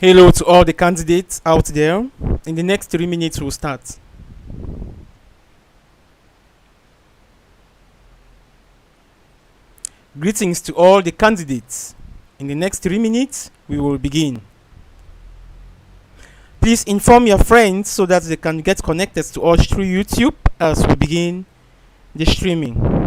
Hello to all the candidates out there. In the next 3 minutes, we'll start. Greetings to all the candidates. In the next 3 minutes, we will begin. Please inform your friends so that they can get connected to us through YouTube as we begin the streaming.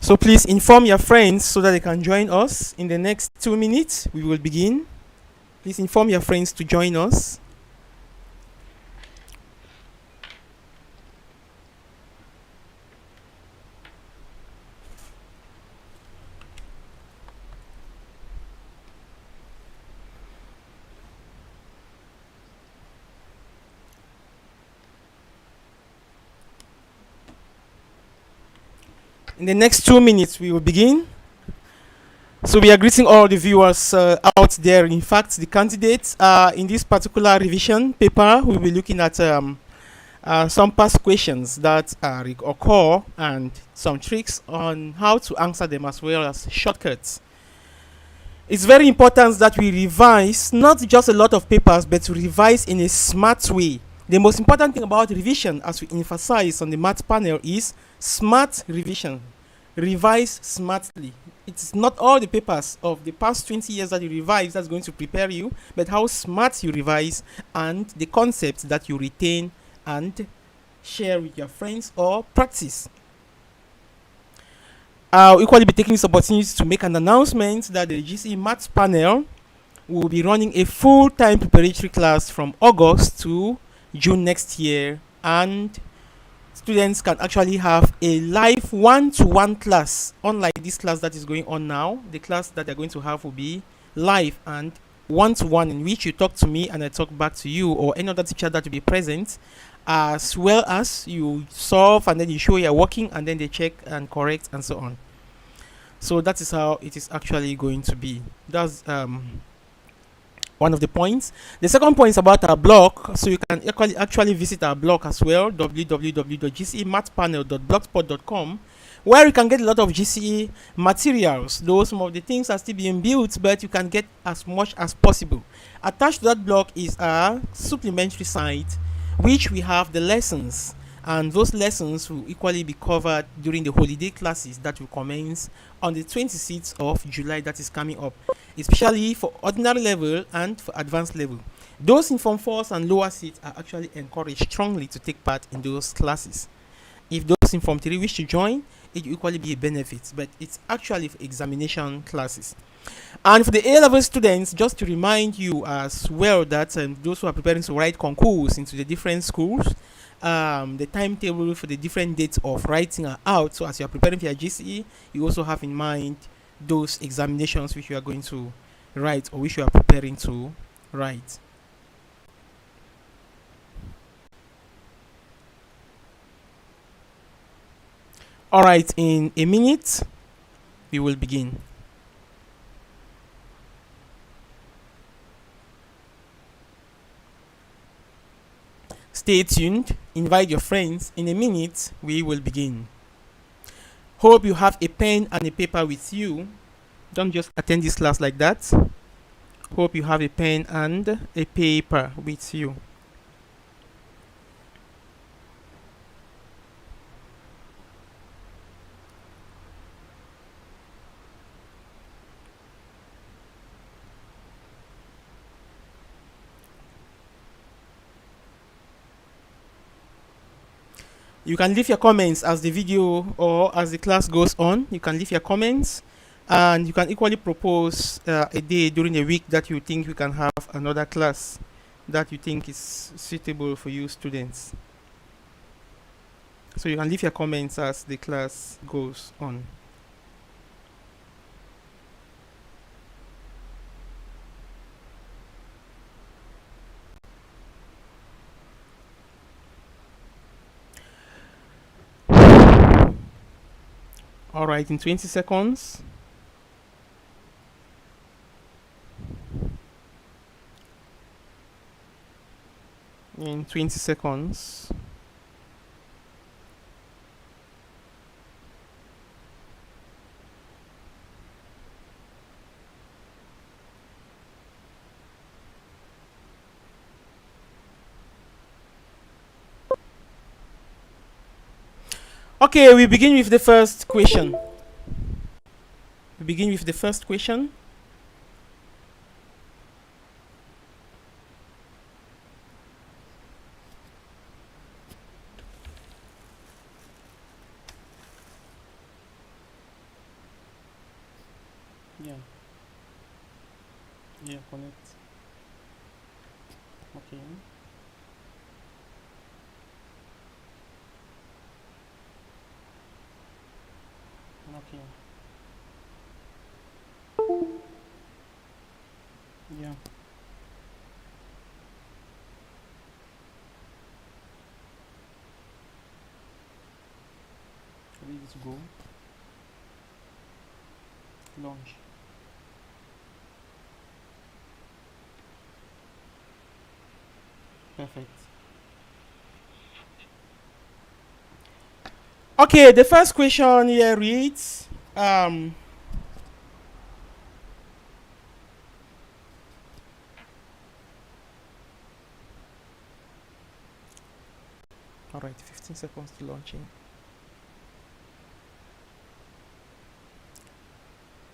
So please inform your friends so that they can join us. In the next 2 minutes, we will begin. Please inform your friends to join us. In the next 2 minutes, we will begin. So we are greeting all the viewers out there. In fact, the candidates in this particular revision paper, we'll be looking at some past questions that occur and some tricks on how to answer them, as well as shortcuts. It's very important that we revise not just a lot of papers, but to revise in a smart way. The most important thing about revision, as we emphasize on the math panel, is smart revision. Revise smartly. It's not all the papers of the past 20 years that you revise that's going to prepare you, but how smart you revise and the concepts that you retain and share with your friends or practice. I'll equally be taking this opportunity to make an announcement that the GCE Maths panel will be running a full-time preparatory class from August to June next year, and students can actually have a live one-to-one class, unlike this class that is going on now. The class that they're going to have will be live and one-to-one, in which you talk to me and I talk back to you, or any other teacher that will be present, as well as you solve and then you show you're working and then they check and correct and so on. So that is how it is actually going to be. That's one of the points. The second point is about our blog. So you can actually visit our blog as well, www.gcemathpanel.blogspot.com, where you can get a lot of GCE materials. Though some of the things are still being built, but you can get as much as possible. Attached to that blog is a supplementary site, which we have the lessons, and those lessons will equally be covered during the holiday classes that will commence on the 26th of July, that is coming up, especially for ordinary level and for advanced level. Those in Form 4s and lower seats are actually encouraged strongly to take part in those classes. If those in Form 3 wish to join, it will equally be a benefit, but it's actually for examination classes. And for the A-level students, just to remind you as well that those who are preparing to write concours into the different schools, the timetable for the different dates of writing are out. So as you are preparing for your GCE, you also have in mind those examinations which you are going to write, or which you are preparing to write. All right, in a minute, we will begin. Stay tuned, invite your friends. In a minute, we will begin. Hope you have a pen and a paper with you. Don't just attend this class like that. Hope you have a pen and a paper with you. You can leave your comments as the video or as the class goes on. You can leave your comments, and you can equally propose a day during the week that you think you can have another class that you think is suitable for you students. So you can leave your comments as the class goes on. All right, in 20 seconds. In 20 seconds. Okay, we begin with the first question. We begin with the first question. Yeah. Yeah, connect. Okay. Okay. Yeah. Ready to go. Launch. Perfect. Okay, the first question here reads, all right, 15 seconds to launching.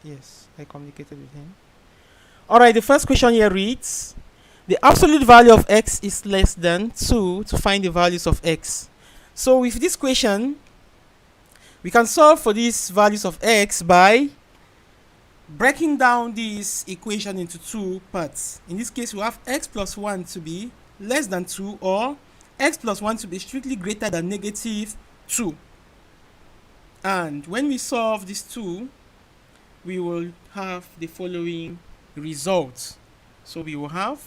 Yes, I communicated with him. All right, the first question here reads, the absolute value of x is less than 2 to find the values of x. So with this question, we can solve for these values of x by breaking down this equation into two parts. In this case, we have x plus 1 to be less than 2, or x plus 1 to be strictly greater than negative 2. And when we solve these two, we will have the following results. So we will have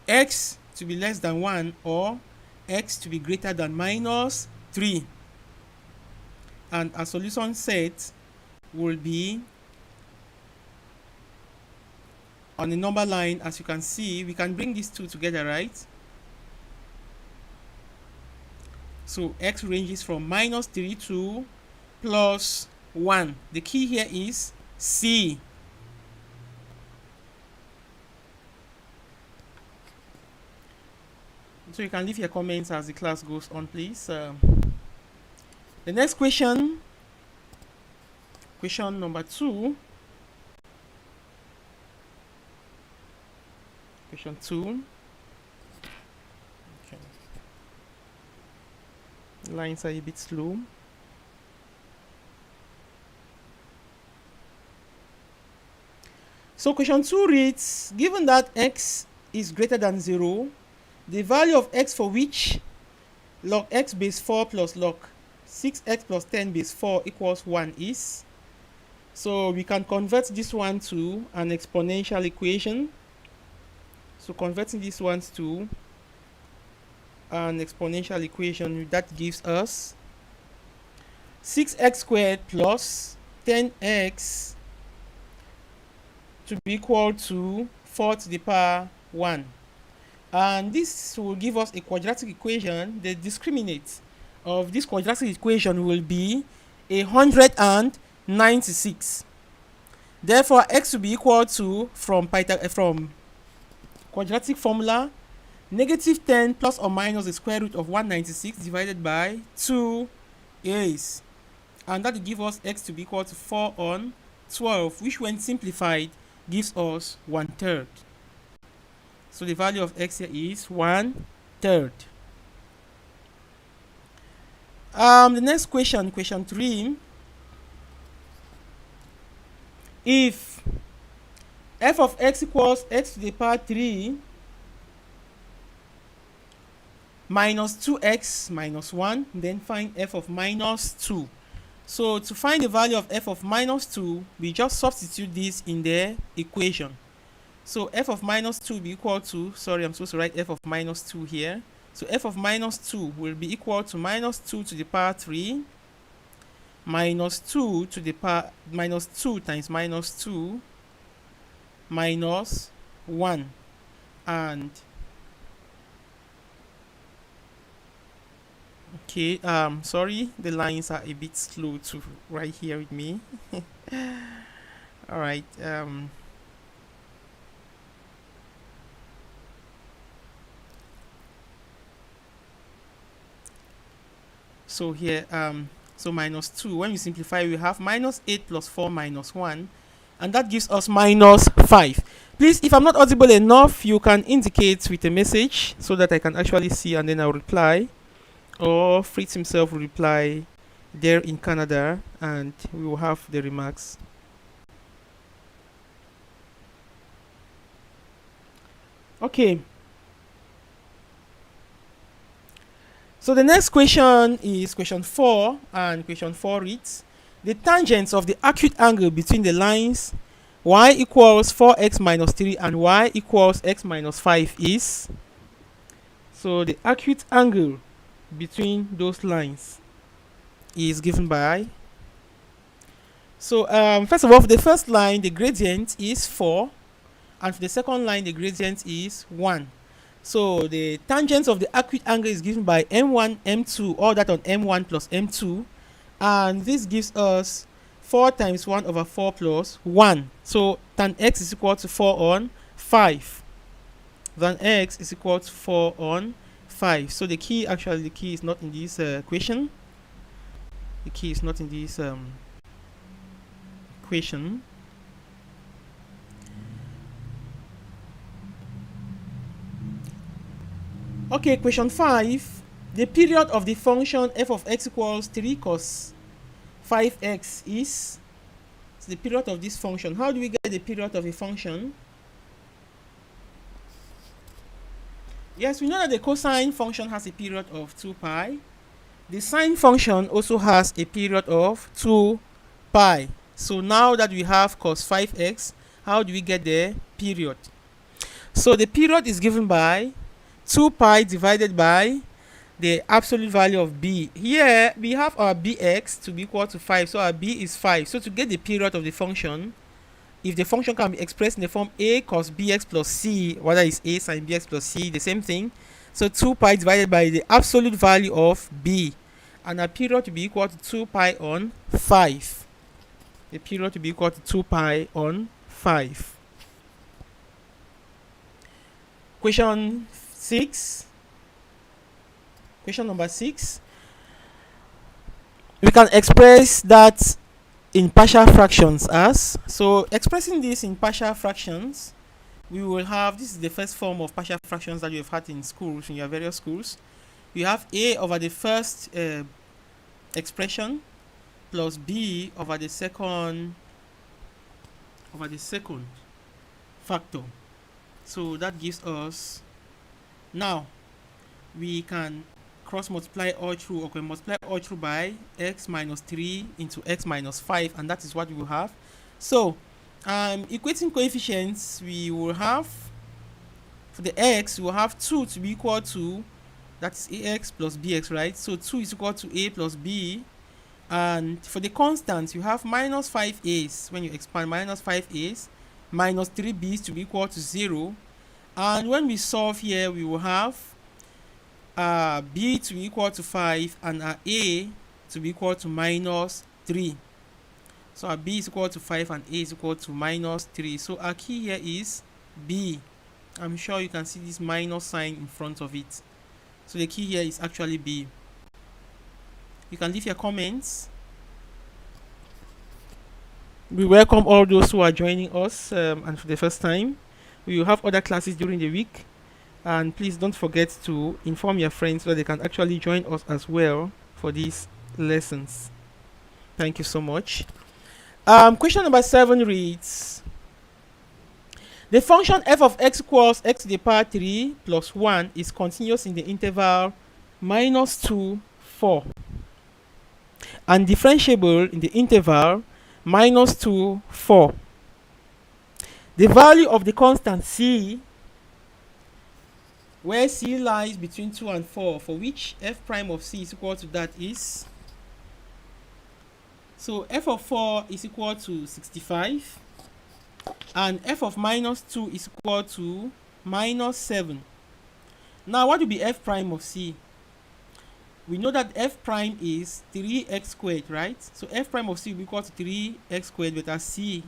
x to be less than 1, or x to be greater than minus 3. And our solution set will be on the number line. As you can see, we can bring these two together, right? So x ranges from minus 3 to plus 1. The key here is C. So you can leave your comments as the class goes on, please. The next question, question number 2. Question 2. Okay. Lines are a bit slow. So question 2 reads, given that x is greater than 0, the value of x for which log x base 4 plus log 6x plus 10 base 4 equals 1 is. So we can convert this one to an exponential equation. So converting these ones to an exponential equation, that gives us 6x squared plus 10x to be equal to 4 to the power 1. And this will give us a quadratic equation. The discriminant of this quadratic equation will be 196. Therefore, x will be equal to, from quadratic formula, negative 10 plus or minus the square root of 196 divided by 2 is. And that will give us x to be equal to 4 on 12, which when simplified gives us 1/3. So the value of x here is 1/3. The next question, question 3. If f of x equals x to the power 3 minus 2x minus 1, then find f of minus 2. So to find the value of f of minus 2, we just substitute this in the equation. So f of minus 2 will be equal to, sorry, I'm supposed to write f of minus 2 here. So f of minus 2 will be equal to minus 2 to the power 3 minus 2 to the power minus 2 times minus 2 minus 1. And okay, sorry, the lines are a bit slow to write here with me. All right. So here, so minus 2. When we simplify, we have minus 8 plus 4 minus 1, and that gives us minus 5. Please, if I'm not audible enough, you can indicate with a message so that I can actually see, and then I'll reply. Or Fritz himself will reply there in Canada, and we will have the remarks. Okay. So the next question is question 4, and question 4 reads, the tangents of the acute angle between the lines y equals 4x minus 3 and y equals x minus 5 is. So the acute angle between those lines is given by. So first of all, for the first line, the gradient is 4, and for the second line, the gradient is 1. So the tangents of the acute angle is given by m1, m2, all that on m1 plus m2, and this gives us 4 times 1 over 4 plus 1. So tan x is equal to 4 on 5. Tan x is equal to 4 on 5. So the key is not in this equation. The key is not in this equation. Okay, question 5. The period of the function f of x equals 3 cos 5x is. So the period of this function. How do we get the period of a function? Yes, we know that the cosine function has a period of 2 pi. The sine function also has a period of 2 pi. So now that we have cos 5x, how do we get the period? So the period is given by 2 pi divided by the absolute value of b. Here we have our bx to be equal to 5, so our b is 5. So to get the period of the function, if the function can be expressed in the form a cos bx plus c, whether it's a sin bx plus c, the same thing. So 2 pi divided by the absolute value of b, and our period to be equal to 2 pi on 5. The period to be equal to 2 pi on 5. Question 6. Question number 6. We can express that in partial fractions as. So expressing this in partial fractions, we will have, this is the first form of partial fractions that you have had in schools, in your various schools. You have a over the first expression plus b over the second factor. So that gives us, now we can cross multiply all through, or can multiply all through by x minus 3 into x minus 5, and that is what we will have. So equating coefficients, we will have, for the x, we will have 2 to be equal to, that's ax plus bx, right? So 2 is equal to a plus b, and for the constants, you have minus 5a's. When you expand, minus 5a's minus 3b's to be equal to 0, and when we solve here, we will have b to be equal to 5 and a to be equal to minus 3. So our b is equal to 5 and a is equal to minus 3. So our key here is b. I'm sure you can see this minus sign in front of it. So the key here is actually b. You can leave your comments. We welcome all those who are joining us and for the first time. We will have other classes during the week. And please don't forget to inform your friends so that they can actually join us as well for these lessons. Thank you so much. Question number 7 reads, the function f of x equals x to the power 3 plus 1 is continuous in the interval minus 2, 4, and differentiable in the interval minus 2, 4. The value of the constant c, where c lies between 2 and 4, for which f prime of c is equal to that is. So f of 4 is equal to 65, and f of minus 2 is equal to minus 7. Now what will be f prime of c? We know that f prime is 3x squared, right? So f prime of c will be equal to 3x squared, but as c,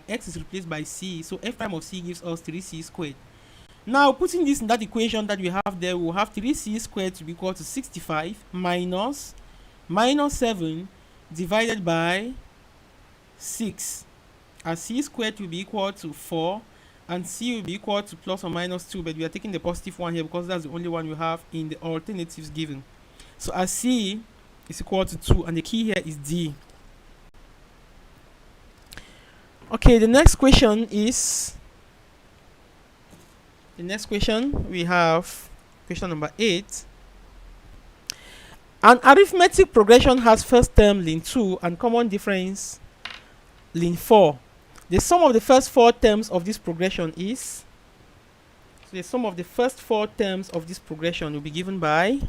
x is replaced by c, so f prime of c gives us 3c squared. Now putting this in that equation that we have there, we'll have 3c squared to be equal to 65 minus 7 divided by 6, as c squared will be equal to 4 and c will be equal to plus or minus 2, but we are taking the positive one here because that's the only one we have in the alternatives given. So as c is equal to 2, and the key here is d. Okay, the next question we have question number 8. An arithmetic progression has first term ln 2 and common difference ln 4. The sum of the first 4 terms of this progression is, so the sum of the first 4 terms of this progression will be given by,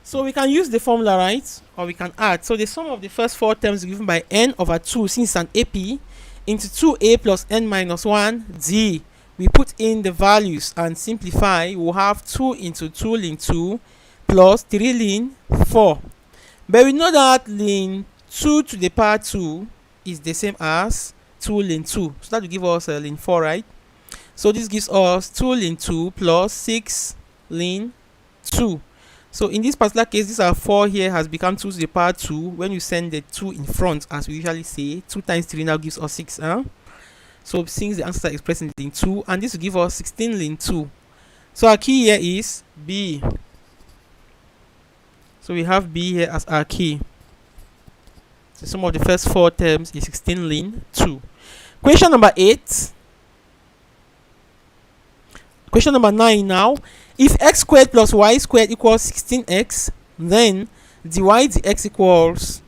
so we can use the formula, right? Or we can add. So the sum of the first 4 terms is given by n over 2, since it's an AP, into 2a plus n minus 1 d. We put in the values and simplify. We'll have 2 into 2 ln 2 plus 3 ln 4. But we know that ln 2 to the power 2 is the same as 2 ln 2. So that will give us ln 4, right? So this gives us 2 ln 2 plus 6 ln 2. So in this particular case, this our 4 here has become 2 to the power 2. When you send the 2 in front, as we usually say, 2 times 3 now gives us 6. So since the answers are expressed in ln 2, and this will give us 16 ln 2. So our key here is B. So we have B here as our key. The sum of the first 4 terms is 16 ln 2. Question number 8. Question number 9 now. If x squared plus y squared equals 16x, then dy dx equals.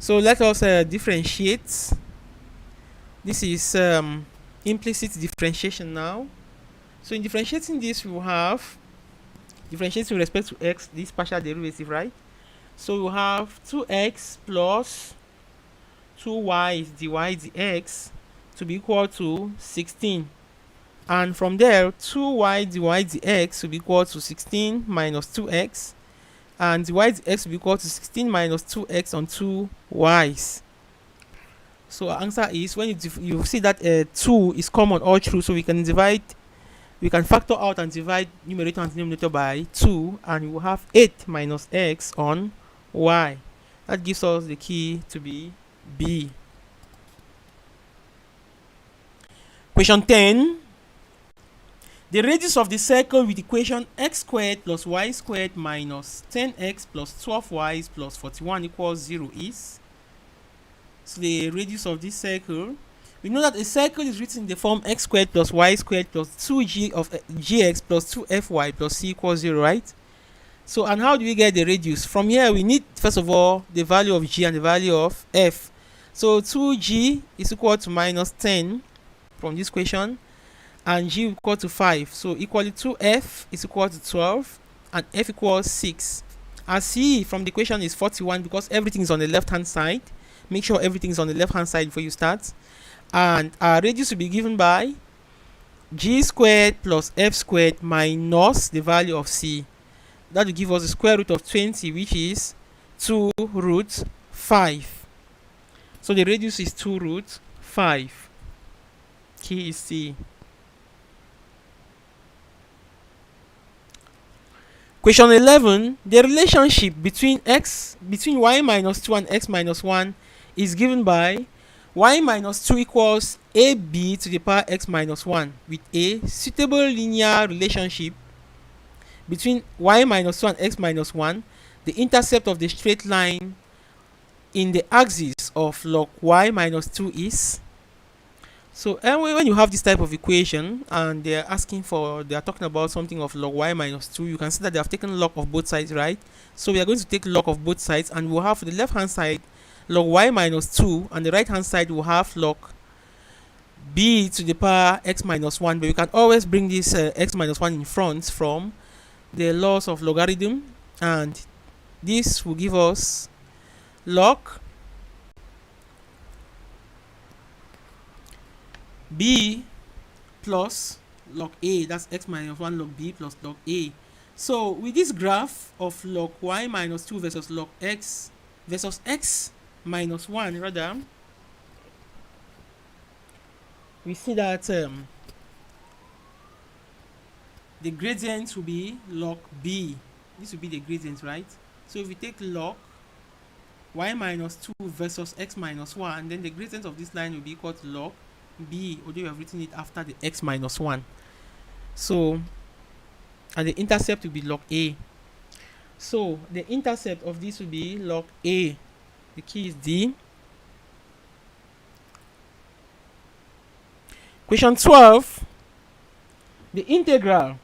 So let us differentiate. This is implicit differentiation now. So in differentiating this, we will have differentiating with respect to x, this partial derivative, right? So we will have 2x plus 2y dy dx to be equal to 16. And from there, 2y dy dx will be equal to 16 minus 2x, and dy dx will be equal to 16 minus 2x on 2y's. So our answer is, when you see that 2 is common all through, so we can factor out and divide numerator and denominator by 2, and we will have 8 minus x on y. That gives us the key to be B. Question 10. The radius of the circle with equation x squared plus y squared minus 10x plus 12y plus 41 equals 0 is. So the radius of this circle, we know that a circle is written in the form x squared plus y squared plus 2g of gx plus 2fy plus c equals 0, right? So, and how do we get the radius? From here, we need, first of all, the value of g and the value of f. So 2g is equal to minus 10 from this equation, and g equal to 5. So equally 2f is equal to 12, and f equals 6. Our c from the equation is 41 because everything is on the left hand side. Make sure everything is on the left hand side before you start. And our radius will be given by g squared plus f squared minus the value of c. That will give us the square root of 20, which is 2 root 5. So the radius is 2 root 5. Key is C. Question 11. The relationship between y minus 2 and x minus 1 is given by y minus 2 equals ab to the power x minus 1 with a suitable linear relationship between y minus 2 and x minus 1. The intercept of the straight line in the axis of log y minus 2 is. So when you have this type of equation and they are talking about something of log y minus 2, you can see that they have taken log of both sides, right? So we are going to take log of both sides, and we'll have for the left hand side log y minus 2, and the right hand side will have log b to the power x minus 1. But you can always bring this x minus 1 in front from the laws of logarithm, and this will give us log b plus log a, that's x minus 1 log b plus log a. So with this graph of log y minus 2 versus log x versus x minus 1 rather, we see that the gradient will be log b. This will be the gradient, right? So if we take log y minus 2 versus x minus 1, then the gradient of this line will be equal to log b, although we have written it after the x minus 1. So, and the intercept will be log a. So the intercept of this will be log a. The key is D. Question 12. The integral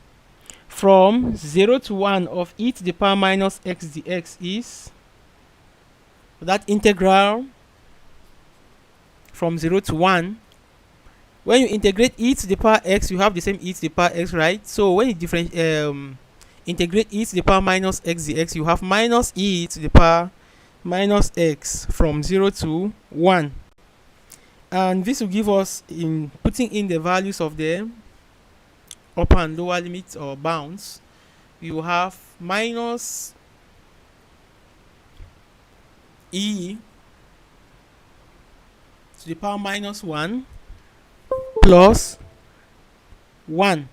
from 0 to 1 of e to the power minus x dx is, that integral from 0 to 1, when you integrate e to the power x, you have the same e to the power x, right? So when you integrate e to the power minus x dx, you have minus e to the power minus x from 0 to 1. And this will give us, in putting in the values of the upper and lower limits or bounds, we will have minus e to the power minus 1 plus 1.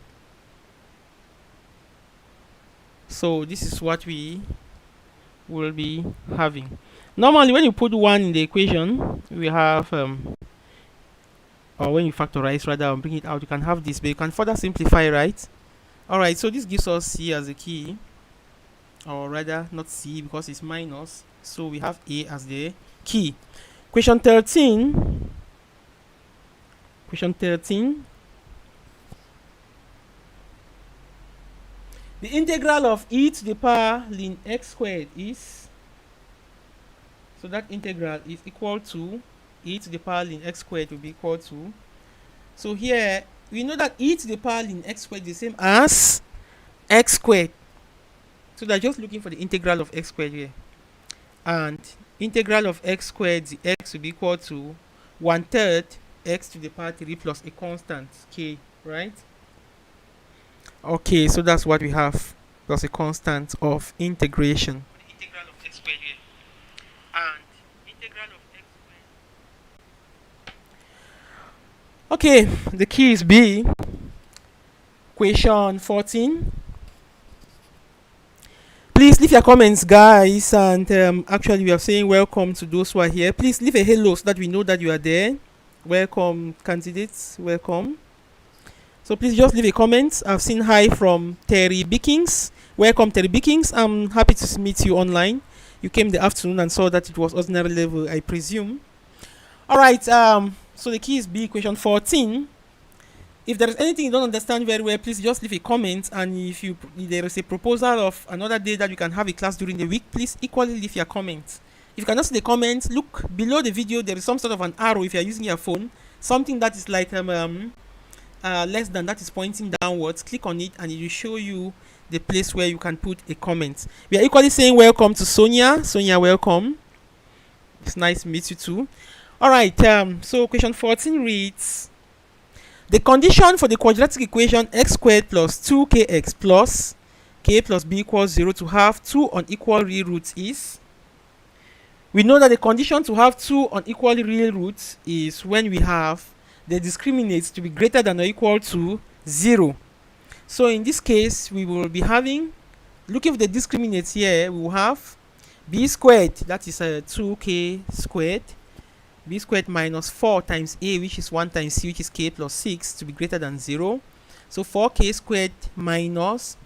So this is what we will be having. Normally when you put 1 in the equation, we have or when you factorize rather and bring it out, you can have this, but you can further simplify, right? Alright, so this gives us C as a key, or rather not C because it's minus, so we have A as the key. Question 13. Question 13. The integral of e to the power ln x squared is, so that integral is equal to e to the power ln x squared will be equal to, so here we know that e to the power ln x squared is the same as x squared, so they're just looking for the integral of x squared here, and integral of x squared, the x will be equal to 1/3 x to the power 3 plus a constant k, right? Okay, so that's what we have, plus a constant of integration. The integral of x squared here, and integral of x squared. Okay, the key is B. Question 14. Please leave your comments, guys, and actually we are saying welcome to those who are here. Please leave a hello so that we know that you are there. Welcome, candidates, welcome. So please just leave a comment. I've seen hi from Terry Bickings. Welcome, Terry Bickings. I'm happy to meet you online. You came the afternoon and saw that it was ordinary level, I presume. Alright, so the key is B, question 14. If there is anything you don't understand very well, please just leave a comment, and if there is a proposal of another day that you can have a class during the week, please equally leave your comments. If you cannot see the comments, look below the video. There is some sort of an arrow if you are using your phone, something that is like less than, that is pointing downwards. Click on it and it will show you the place where you can put a comment. We are equally saying welcome to Sonia. Sonia, welcome. It's nice to meet you too. Alright, so question 14 reads, the condition for the quadratic equation x squared plus 2kx plus k plus b equals 0 to have two unequal real roots is, we know that the condition to have two unequal real roots is when we have the discriminates to be greater than or equal to 0. So in this case, we will be having, looking for the discriminates here, we will have b squared, that is 2k squared, b squared minus 4 times a, which is 1 times c, which is k plus 6, to be greater than 0. So 4k squared minus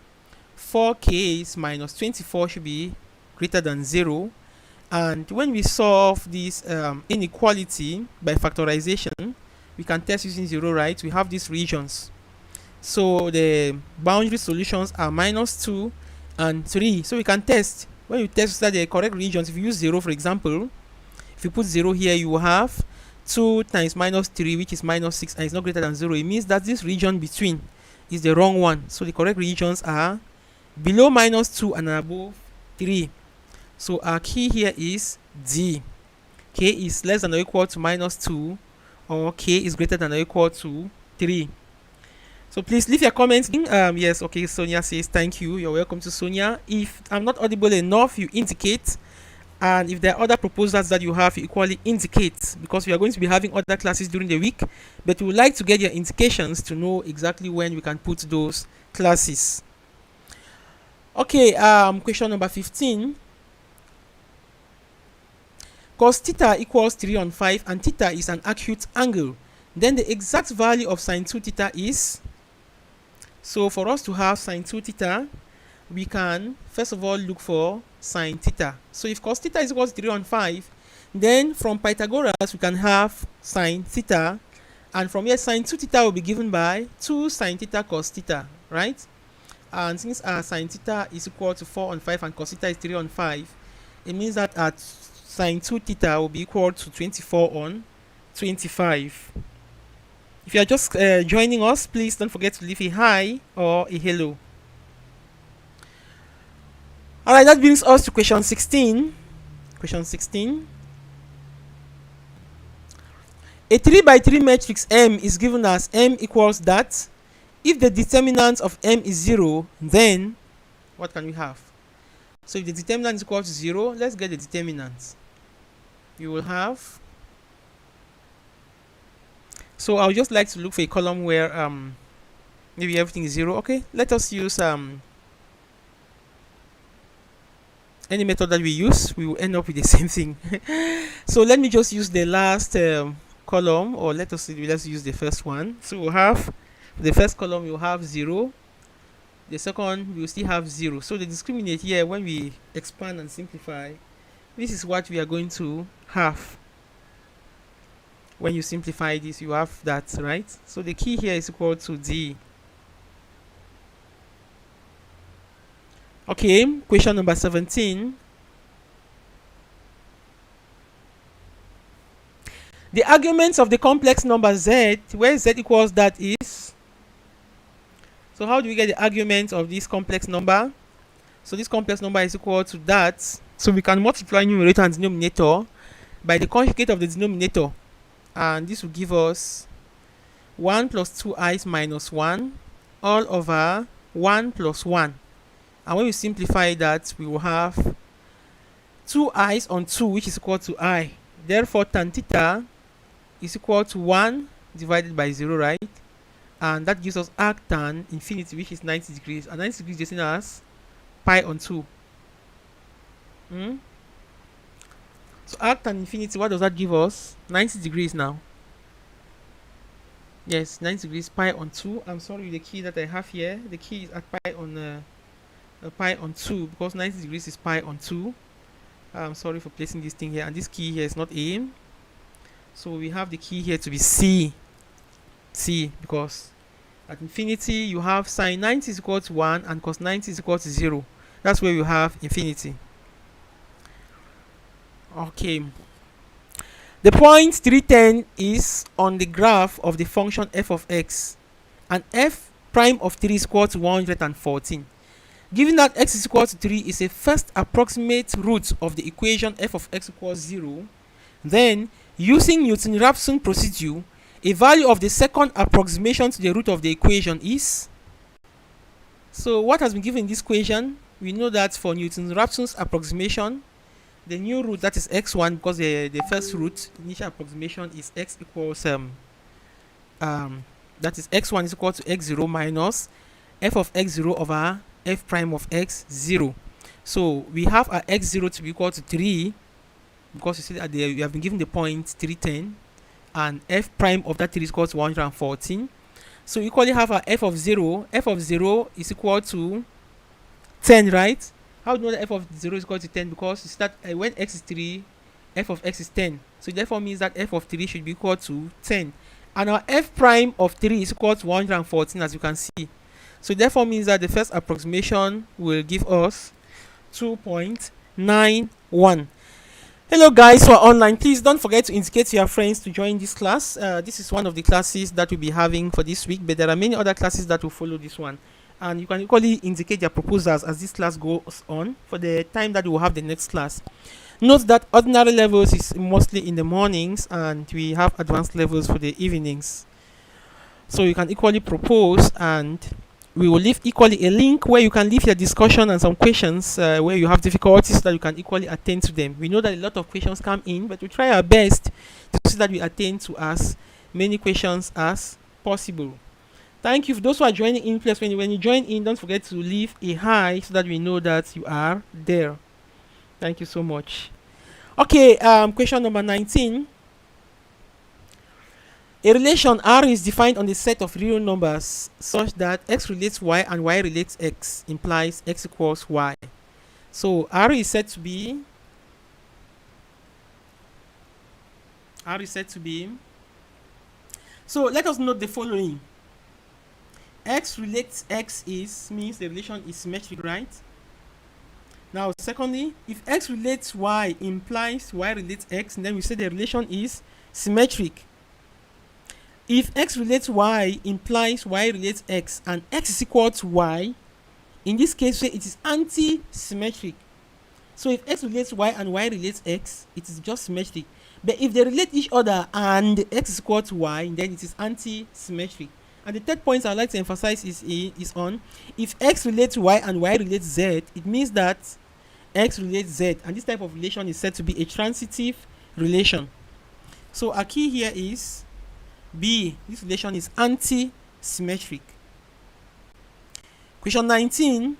4k is minus 24 should be greater than 0. And when we solve this inequality by factorization, we can test using 0, right? We have these regions. So the boundary solutions are minus 2 and 3. So we can test. When you test that the correct regions, if you use 0, for example, if you put 0 here, you will have 2 times minus 3, which is minus 6, and it's not greater than 0. It means that this region between is the wrong one. So the correct regions are below -2 and above 3. So our key here is D. K is less than or equal to -2, or K is greater than or equal to 3. So please leave your comments. Yes, okay, Sonia says thank you. You're welcome to Sonia. If I'm not audible enough, you indicate. And if there are other proposals that you have, you equally indicate, because we are going to be having other classes during the week, but we would like to get your indications to know exactly when we can put those classes. Okay, question number 15. Cos theta equals 3 on 5 and theta is an acute angle. Then the exact value of sine 2 theta is. So for us to have sine 2 theta, we can first of all look for sine theta. So if cos theta is equal to 3 on 5, then from Pythagoras we can have sine theta, and from here sine 2 theta will be given by 2 sine theta cos theta, right? And since our sine theta is equal to 4 on 5 and cos theta is 3 on 5, it means that our sine 2 theta will be equal to 24 on 25. If you are just joining us, please don't forget to leave a hi or a hello. Alright, that brings us to question 16. Question 16. A 3 by 3 matrix M is given as M equals that. If the determinant of M is 0, then what can we have? So if the determinant is equal to 0, let's get the determinant. You will have. So I would just like to look for a column where maybe everything is 0. Okay, let us use any method that we use, we will end up with the same thing. So let me just use the last column, or let's use the first one. So we'll have the first column, we'll have 0. The second, we'll still have 0. So the discriminant here, when we expand and simplify, this is what we are going to have. When you simplify this, you have that, right? So the key here is equal to D. Okay, question number 17. The arguments of the complex number Z, where Z equals that is. So how do we get the argument of this complex number? So this complex number is equal to that. So we can multiply numerator and denominator by the conjugate of the denominator. And this will give us 1 plus 2i minus 1 all over 1 plus 1. And when we simplify that, we will have 2i on 2, which is equal to I. Therefore, tan theta is equal to 1 divided by 0, right? And that gives us arc tan infinity, which is 90 degrees. And 90 degrees is seen as pi on 2. So arc tan infinity, what does that give us? 90 degrees now. Yes, 90 degrees, pi on 2. I'm sorry, the key that I have here, the key is at pi on 2, because 90 degrees is pi on 2. I'm sorry for placing this thing here, and this key here is not A. So we have the key here to be C, because at infinity you have sine 90 is equal to 1 and cos 90 is equal to 0. That's where you have infinity. Okay. The point 310 is on the graph of the function f of x, and f prime of 3 is equal to 114. Given that x is equal to 3 is a first approximate root of the equation f of x equals 0, then using Newton-Raphson procedure, a value of the second approximation to the root of the equation is. So what has been given in this equation? We know that for Newton-Raphson's approximation, the new root, that is x1, because the first root initial approximation is x equals that is x1 is equal to x0 minus f of x0 over f prime of x0. So we have our x0 to be equal to 3, because you see that we have been given the point 310, and f prime of that 3 is equal to 114. So we equally have our f of 0. F of 0 is equal to 10, right? How do you know that f of 0 is equal to 10? Because you see that when x is 3, f of x is 10. So therefore means that f of 3 should be equal to 10. And our f prime of 3 is equal to 114, as you can see. So therefore means that the first approximation will give us 2.91. Hello guys who are online, please don't forget to indicate to your friends to join this class. This is one of the classes that we'll be having for this week, but there are many other classes that will follow this one. and you can equally indicate their proposals as this class goes on for the time that we will have the next class. Note that ordinary levels is mostly in the mornings, and we have advanced levels for the evenings. So you can equally propose, and we will leave equally a link where you can leave your discussion and some questions where you have difficulties, so that you can equally attend to them. We know that a lot of questions come in, but we try our best to see that we attend to as many questions as possible. Thank you for those who are joining in. Please, when you join in, don't forget to leave a hi so that we know that you are there. Thank you so much. Okay, question number 19. A relation R is defined on the set of real numbers such that x relates y and y relates x, implies x equals y. So R is said to be so let us note the following. X relates x means the relation is symmetric, right? Now secondly, if x relates y implies y relates x, and then we say the relation is symmetric. If x relates y implies y relates x, and x is equal to y, in this case it is anti-symmetric. So if x relates y and y relates x, it is just symmetric. But if they relate each other and x is equal to y, then it is anti-symmetric. And the third point I'd like to emphasize is on if x relates y and y relates z, it means that x relates z, and this type of relation is said to be a transitive relation. So our key here is B. This relation is anti-symmetric. Question 19.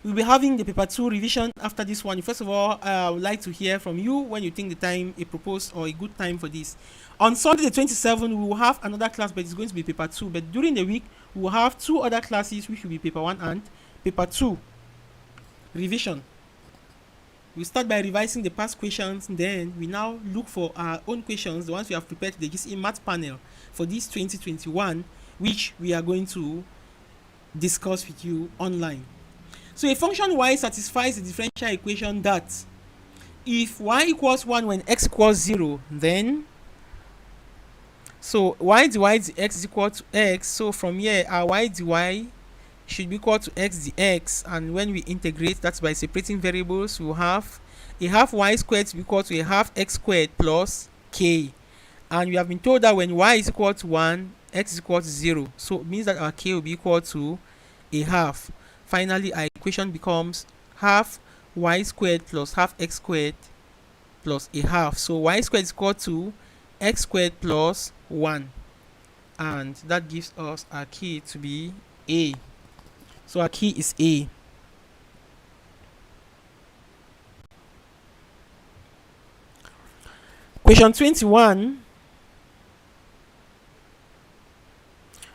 We'll be having the paper 2 revision after this one. First of all, I would like to hear from you when you think the time a proposed or a good time for this. On Sunday the 27th, we will have another class, but it's going to be paper 2. But during the week, we will have 2 other classes, which will be paper 1 and paper 2 revision. We start by revising the past questions, then we now look for our own questions, the ones we have prepared to the GCE math panel for this 2021, which we are going to discuss with you online. So a function y satisfies the differential equation that if y equals 1 when x equals 0, then so y dy dx is equal to x. So from here, our y dy should be equal to x dx, and when we integrate, that's by separating variables, we'll have a half y squared to be equal to a half x squared plus k. And we have been told that when y is equal to 1, x is equal to 0. So it means that our k will be equal to a half. Finally, our equation becomes half y squared plus half x squared plus a half. So y squared is equal to x squared plus 1. And that gives us our key to be A. So our key is A. Question 21.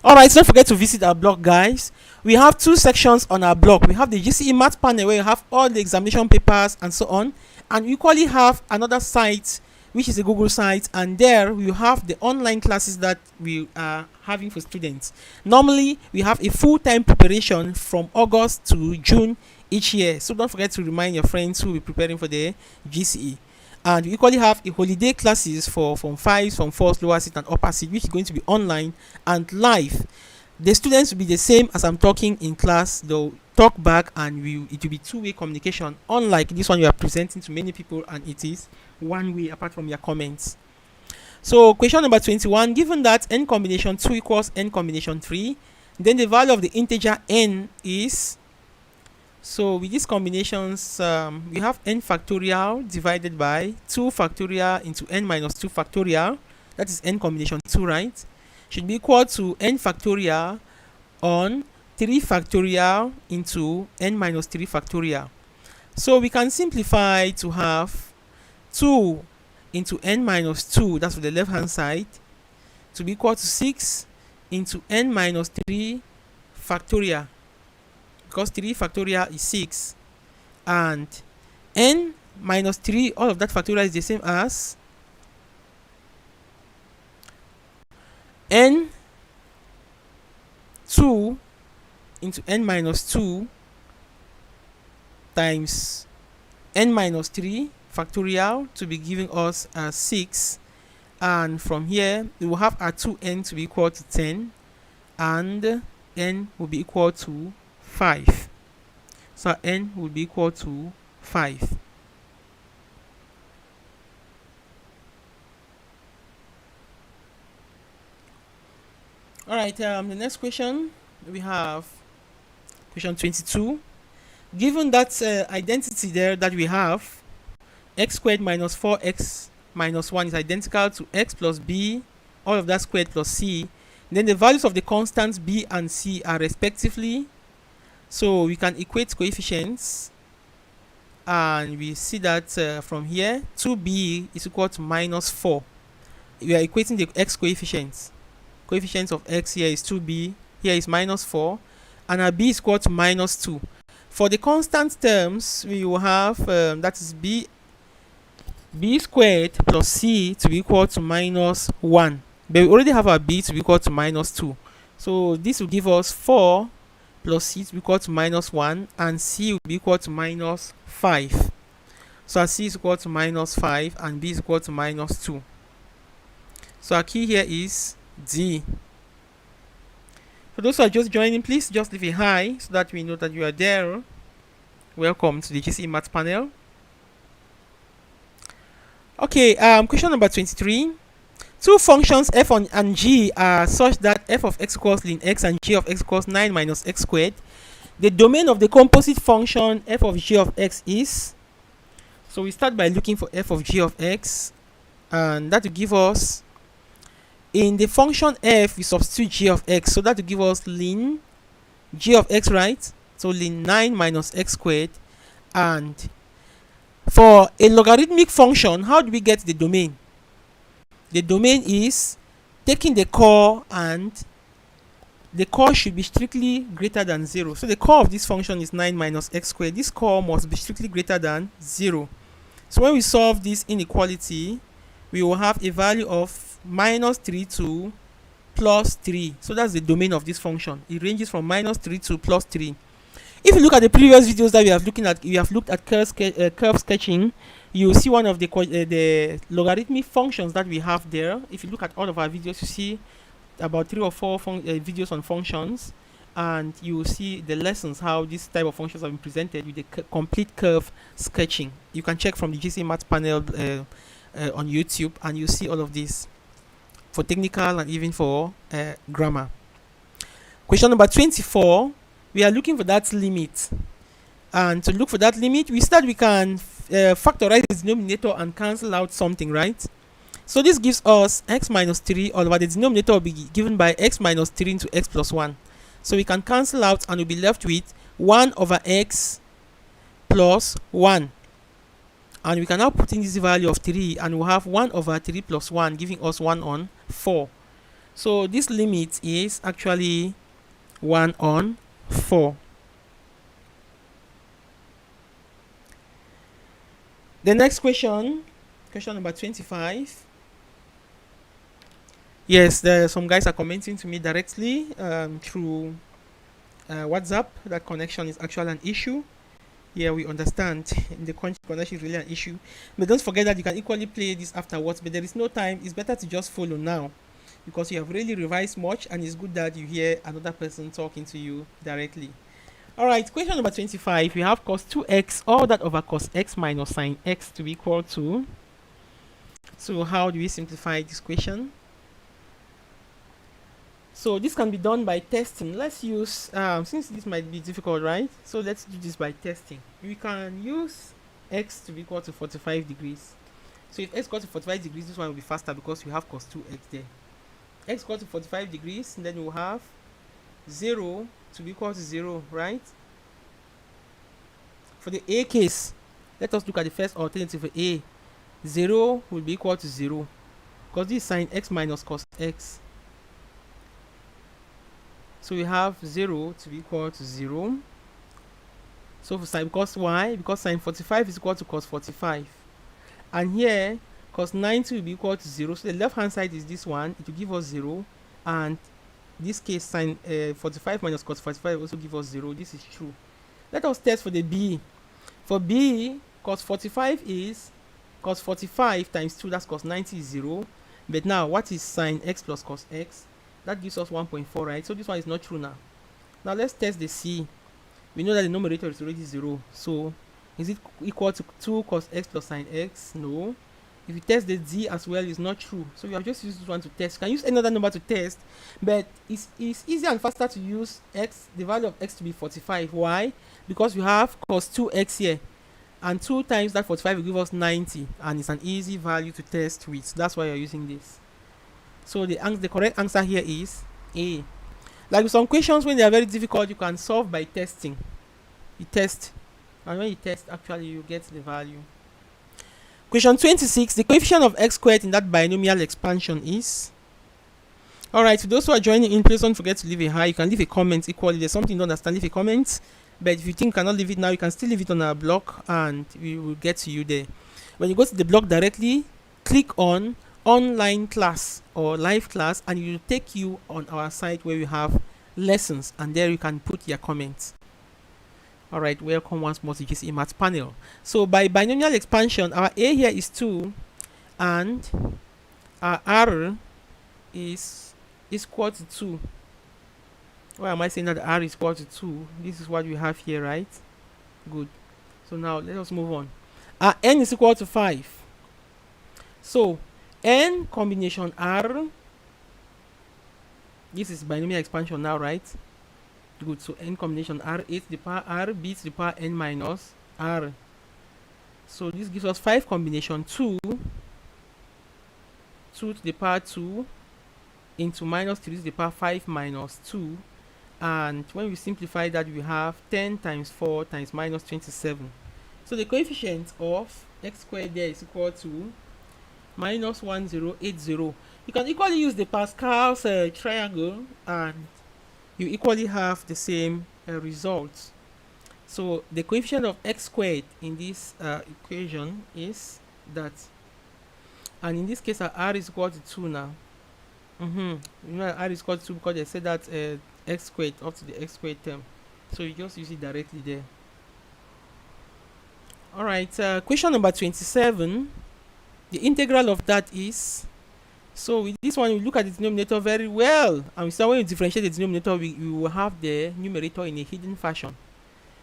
Alright, so don't forget to visit our blog, guys. We have 2 sections on our blog. We have the GCE math panel where you have all the examination papers and so on. And we equally have another site, which is a Google site, and there we have the online classes that we are having for students. Normally, we have a full-time preparation from August to June each year. So don't forget to remind your friends who will be preparing for the GCE. And we equally have a holiday classes for Form 5, Form 4, lower seat and upper seat, which is going to be online and live. The students will be the same as I'm talking in class. They'll talk back, and it will be two-way communication, unlike this one you are presenting to many people and it is one way apart from your comments. So question number 21, given that n combination 2 equals n combination 3, then the value of the integer n is, so with these combinations, we have n factorial divided by 2 factorial into n minus 2 factorial, that is n combination 2, right? Should be equal to n factorial on 3 factorial into n minus 3 factorial. So we can simplify to have 2 into n minus 2, that's for the left hand side, to be equal to 6 into n minus 3 factorial, because 3 factorial is 6, and n minus 3, all of that factorial is the same as n 2 into n minus 2 times n minus 3 factorial to be giving us 6, and from here we will have our 2n to be equal to 10, and n will be equal to 5. So n will be equal to 5. Alright, the next question we have question 22. Given that identity there that we have, x squared minus 4x minus 1 is identical to x plus b, all of that squared plus c, then the values of the constants b and c are respectively. So we can equate coefficients, and we see that from here 2b is equal to minus 4. We are equating the x coefficients. Coefficients of x here is 2b, here is minus 4, and our b is equal to minus 2. For the constant terms, we will have that is b squared plus c to be equal to minus 1. But we already have our b to be equal to minus 2. So this will give us 4 plus c to be equal to minus 1, and c will be equal to minus 5. So our c is equal to minus 5 and b is equal to minus 2. So our key here is D. For those who are just joining, please just leave a hi so that we know that you are there. Welcome to the GCE Math panel. Okay, question number 23. Two functions f and g are such that f of x equals ln x and g of x equals 9 minus x squared. The domain of the composite function f of g of x is. So we start by looking for f of g of x, and that will give us, in the function f we substitute g of x, so that will give us ln g of x, right? So ln 9 minus x squared. And for a logarithmic function, how do we get the domain? The domain is taking the core, and the core should be strictly greater than 0. So the core of this function is 9 minus x squared. This core must be strictly greater than 0. So when we solve this inequality, we will have a value of minus 3 to plus 3. So that's the domain of this function. It ranges from minus 3 to plus 3. If you look at the previous videos that we have looked at curve sketching, you will see one of the logarithmic functions that we have there. If you look at all of our videos, you see about 3 or 4 videos on functions, and you will see the lessons how this type of functions have been presented with the complete curve sketching. You can check from the GCE Math panel on YouTube, and you see all of this for technical and even for grammar. Question number 24. We are looking for that limit, and to look for that limit, we can factorize the denominator and cancel out something, right? So this gives us x minus 3, or the denominator will be given by x minus 3 into x plus 1. So we can cancel out, and we'll be left with 1 over x plus 1. And we can now put in this value of 3, and we'll have 1 over 3 plus 1, giving us 1 on 4. So this limit is actually 1 on 4. The next question number 25. Yes, some guys are commenting to me directly through WhatsApp. That connection is actually an issue. Yeah, we understand. The connection is really an issue. But don't forget that you can equally play this afterwards. But there is no time. It's better to just follow now, because you have really revised much, and it's good that you hear another person talking to you directly. Alright, question number 25. We have cos 2x, all that over cos x minus sine x to be equal to. So how do we simplify this question? So this can be done by testing. Let's use, since this might be difficult, right? So let's do this by testing. We can use x to be equal to 45 degrees. So if x equals to 45 degrees, this one will be faster because we have cos 2x there. X equals to 45 degrees, and then we'll have 0 to be equal to 0, right? For the A case, let us look at the first alternative for A. 0 will be equal to 0, because this is sine x minus cos x. So we have 0 to be equal to 0. So for sine, because why? Because sine 45 is equal to cos 45. And here, cos 90 will be equal to 0. So the left hand side is this one. It will give us 0. And this case, sine 45 minus cos 45 also give us 0. This is true. Let us test for the B. For B, cos 45 is cos 45 times 2. That's cos 90 is 0. But now, what is sine x plus cos x? That gives us 1.4, right? So this one is not true now. Now let's test the c. We know that the numerator is already 0, so is it equal to 2 cos x plus sine x? No. If you test the z as well, it's not true. So we have just used this one to test. You can use another number to test, but it's easier and faster to use x, the value of x, to be 45. Why? Because we have cos 2x here, and 2 times that 45 will give us 90, and it's an easy value to test with. That's why you're using this. So the correct answer here is A. Like with some questions, when they are very difficult, you can solve by testing. You test, and when you test, actually you get the value. Question 26, the coefficient of x squared in that binomial expansion is... Alright, for those who are joining in, please don't forget to leave a hi. You can leave a comment equally. There's something you don't understand, leave a comment. But if you think you cannot leave it now, you can still leave it on our blog, and we will get to you there. When you go to the blog directly, click on online class or live class, and it will take you on our site where we have lessons, and there you can put your comments. Alright, welcome once more to GCE Maths panel. So by binomial expansion, our A here is 2, and our R is equal to 2. Why am I saying that R is equal to 2? This is what we have here, right? Good. So now let us move on. Our N is equal to 5. So N combination R, this is binomial expansion now, right? Good. So N combination R, A to the power R, B to the power N minus R. So this gives us 5 combination 2 to the power 2 into minus 3 to the power 5 minus 2. And when we simplify that, we have 10 times 4 times minus 27. So the coefficient of x squared there is equal to minus 1080. You can equally use the Pascal's triangle, and you equally have the same result. So the coefficient of x squared in this equation is that, and in this case our R is equal to 2 now. You know R is equal to 2 because they said that x squared up to the x squared term, so you just use it directly there. Alright, question number 27, the integral of that is... So with this one, we look at the denominator very well, and we saw when you differentiate the denominator, we will have the numerator in a hidden fashion.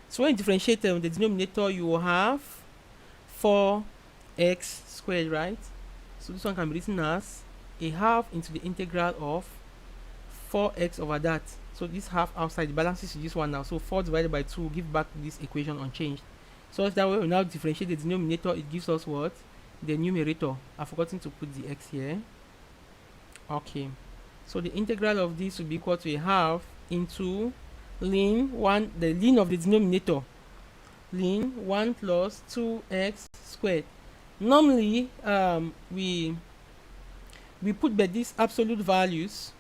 So when you differentiate the denominator, you will have 4x squared, right? So this one can be written as a half into the integral of 4x over that. So this half outside balances to this one now. So 4 divided by 2 will give back this equation unchanged. So that way we now differentiate the denominator, it gives us what? The numerator. I've forgotten to put the x here. Okay, so the integral of this will be equal to a half into ln 1, the ln of the denominator, ln 1 plus 2x squared. Normally we put by these absolute values,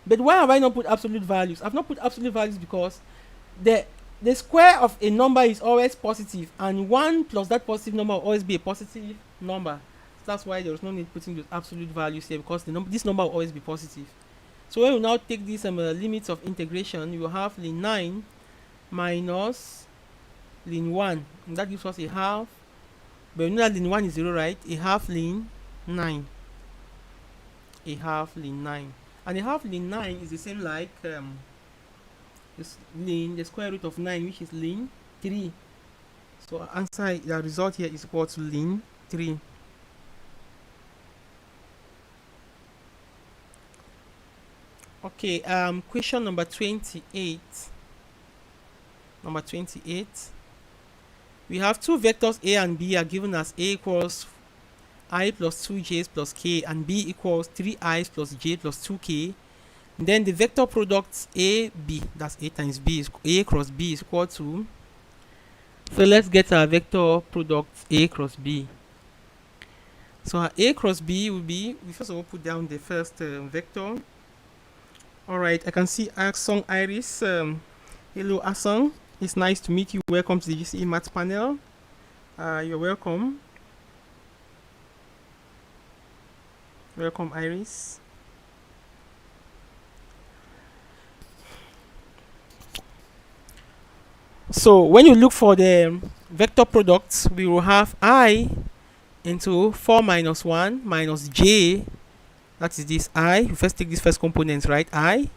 but why have I not put absolute values? I've not put absolute values because the square of a number is always positive, and 1 plus that positive number will always be a positive number. That's why there is no need putting the absolute values here, because this number will always be positive. So when we now take these limits of integration, you will have ln 9 minus ln 1, and that gives us a half. But we know that ln 1 is 0, right? A half ln 9. A half ln 9. And a half ln 9 is the same like ln the square root of 9, which is ln 3. So our answer, the result here is equal to ln 3. Okay, question number 28. Number 28. We have two vectors A and B are given as A equals I plus 2j's plus k, and B equals 3i's plus j plus 2k. Then the vector product AB, that's A times B, is A cross B is equal to... So let's get our vector product A cross B. So our A cross B will be, we first of all put down the first vector. Alright, I can see Asong Iris. Hello Asong, it's nice to meet you. Welcome to the GCE Maths panel. You're welcome. Welcome Iris. So when you look for the vector products, we will have I into 4 minus 1 minus j. That is this I. You first take this first component, right? I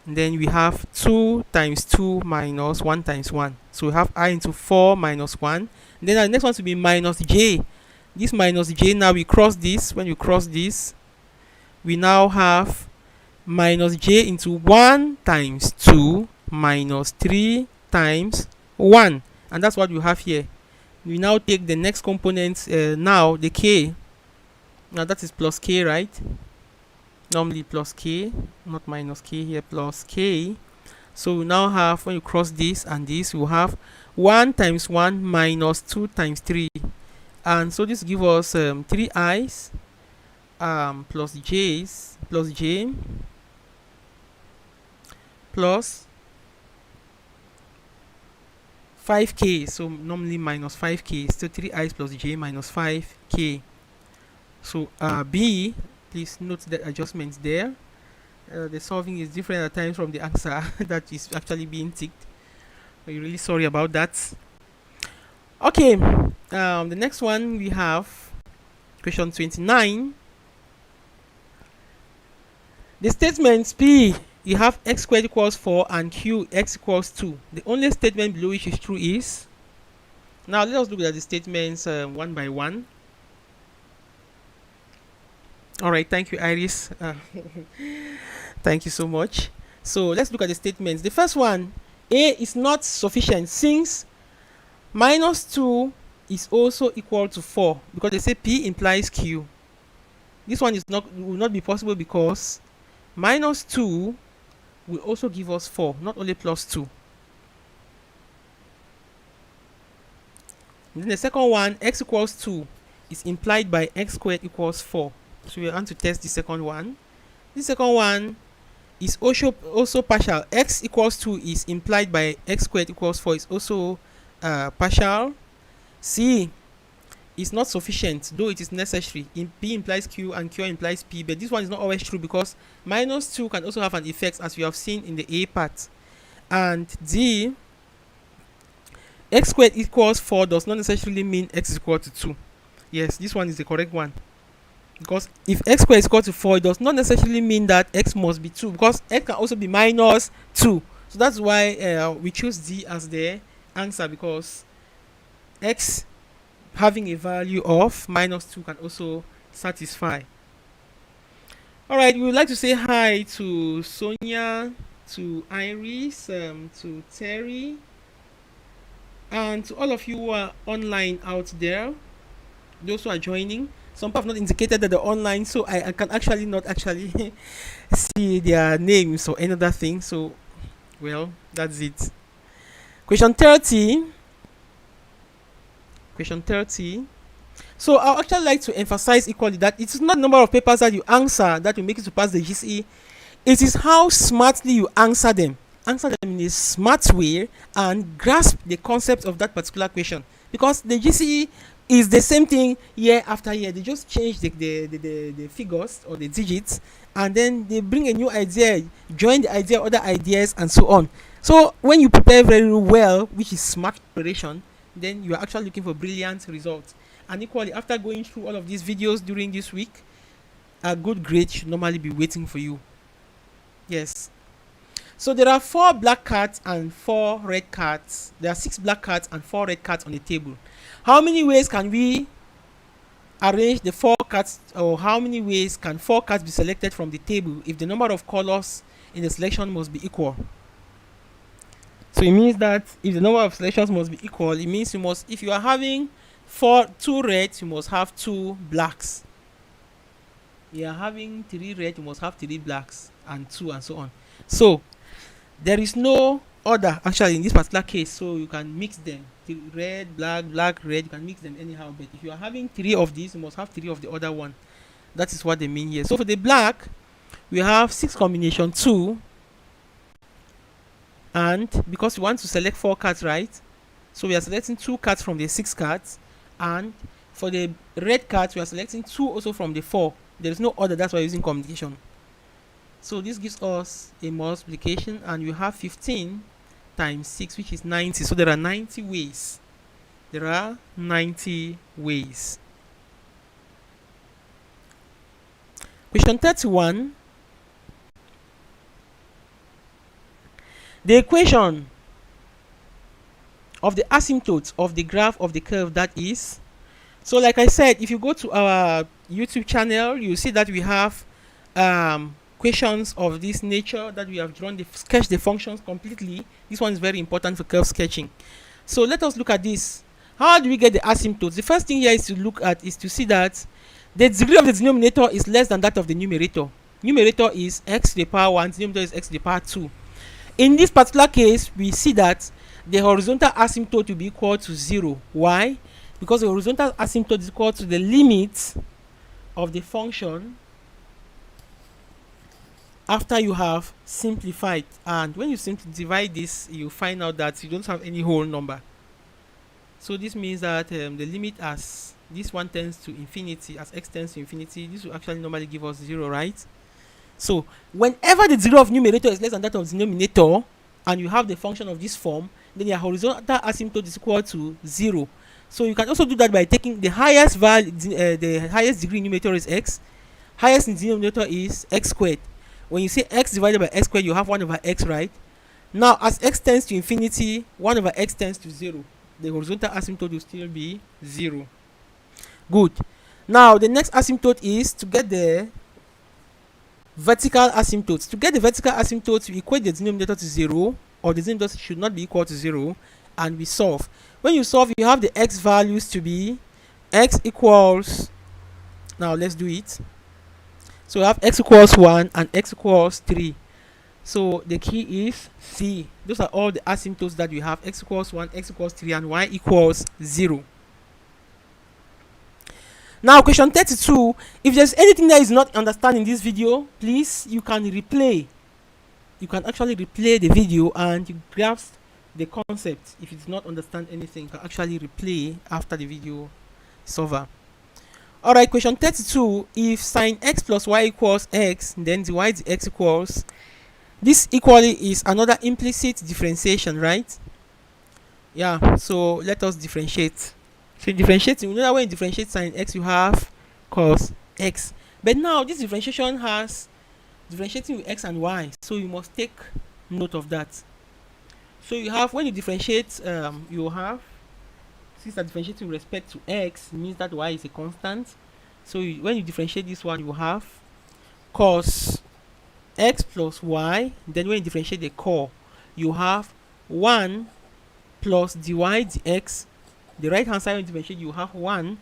And then we have 2 times 2 minus 1 times 1. So we have I into 4 minus 1. And then the next one to be minus j. This minus j, now we cross this. When you cross this, we now have minus j into 1 times 2 minus 3 times 1. And that's what you have here. We now take the next component, now the k. Now that is plus k, right? Normally plus k, not minus k here, plus k. So we now have, when you cross this and this, we will have 1 times 1 minus 2 times 3. And so this gives us 3 i's plus j's plus j plus 5k. So normally minus 5k. So 3 i's plus j minus 5k. So b, please note the adjustments there. The solving is different at times from the answer that is actually being ticked. We're really sorry about that. Okay, the next one we have question 29. The statements P, you have x squared equals 4 and q x equals 2. The only statement below which is true is. Now let us look at the statements one by one. Alright, thank you, Iris. Thank you so much. So let's look at the statements. The first one, A is not sufficient since minus 2 is also equal to 4, because they say P implies Q. This one will not be possible because minus 2 will also give us 4, not only plus 2. And then the second one, x equals 2, is implied by x squared equals 4. So we want to test the second one. The second one is also partial. X equals 2 is implied by x squared equals 4 is also partial. C is not sufficient, though it is necessary. P implies Q and Q implies P, but this one is not always true because minus 2 can also have an effect, as we have seen in the A part. And D, x squared equals 4 does not necessarily mean x is equal to 2. Yes, this one is the correct one. Because if x squared is equal to 4, it does not necessarily mean that x must be 2, because x can also be minus 2. So that's why we choose D as the answer, because x having a value of minus 2 can also satisfy. Alright, we would like to say hi to Sonia, to Iris, to Terry, and to all of you who are online out there, those who are joining. Some people have not indicated that they're online, so I can actually not see their names or any other thing. So, well, that's it. Question 30. Question 30. So, I actually like to emphasize equally that it is not the number of papers that you answer that will make you to pass the GCE. It is how smartly you answer them. Answer them in a smart way and grasp the concept of that particular question. Because the GCE is the same thing year after year. They just change the figures or the digits, and then they bring a new idea, join the idea, other ideas, and so on. So when you prepare very well, which is smart preparation, then you are actually looking for brilliant results. And equally, after going through all of these videos during this week, a good grade should normally be waiting for you. Yes. So there are 4 black cards and 4 red cards. There are 6 black cards and 4 red cards on the table. How many ways can we arrange the 4 cards, or how many ways can 4 cards be selected from the table if the number of colors in the selection must be equal? So it means that if the number of selections must be equal, it means you must, if you are having 2 reds, you must have 2 blacks. You are having 3 red, you must have 3 blacks, and 2, and so on. So there is no order actually in this particular case, so you can mix them. Red, black, black, red, you can mix them anyhow. But if you are having 3 of these, you must have 3 of the other one. That is what they mean here. So for the black, we have 6 combination 2, and because we want to select 4 cards, right? So we are selecting 2 cards from the 6 cards, and for the red cards, we are selecting 2 also from the 4. There is no order, that's why we're using combination. So this gives us a multiplication, and you have 15 times 6, which is 90. So there are 90 ways. There are 90 ways. Question 31. The equation of the asymptotes of the graph of the curve, that is. So like I said, if you go to our YouTube channel, you see that we have equations of this nature that we have drawn, sketch the functions completely. This one is very important for curve sketching. So let us look at this. How do we get the asymptotes? The first thing here is to look at is to see that the degree of the denominator is less than that of the numerator. Numerator is x to the power 1, denominator is x to the power 2. In this particular case, we see that the horizontal asymptote will be equal to 0. Why? Because the horizontal asymptote is equal to the limit of the function after you have simplified. And when you simply divide this, you find out that you don't have any whole number. So this means that the limit, as this one tends to infinity, as x tends to infinity, this will actually normally give us 0, right? So whenever the degree of numerator is less than that of denominator, and you have the function of this form, then your horizontal asymptote is equal to 0. So you can also do that by taking the highest value, the highest degree in numerator is x, highest in denominator is x squared. When you say x divided by x squared, you have 1 over x, right? Now as x tends to infinity, 1 over x tends to 0. The horizontal asymptote will still be 0. Good. Now the next asymptote is to get the vertical asymptotes. To get the vertical asymptotes, we equate the denominator to 0, or the denominator should not be equal to 0, and we solve. When you solve, you have the x values to be x equals, now let's do it. So we have x equals 1 and x equals 3. So the key is C. Those are all the asymptotes that we have: x equals 1, x equals 3, and y equals 0. Now question 32, if there's anything that is not understand in this video, please, you can replay. You can actually replay the video and you grasp the concept. If you do not understand anything, you can actually replay after the video is over. Alright, question 32, if sine x plus y equals x, then dy dx equals, this equally is another implicit differentiation, right? Yeah, so let us differentiate. So differentiating, you know that when you differentiate sine x, you have cos x. But now this differentiation has differentiating with x and y, so you must take note of that. So you have, when you differentiate, you have, since that differentiating with respect to x means that y is a constant. So when you differentiate this one, you have cos x plus y. Then when you differentiate the core, you have 1 plus dy dx. The right hand side when you differentiate, you have 1.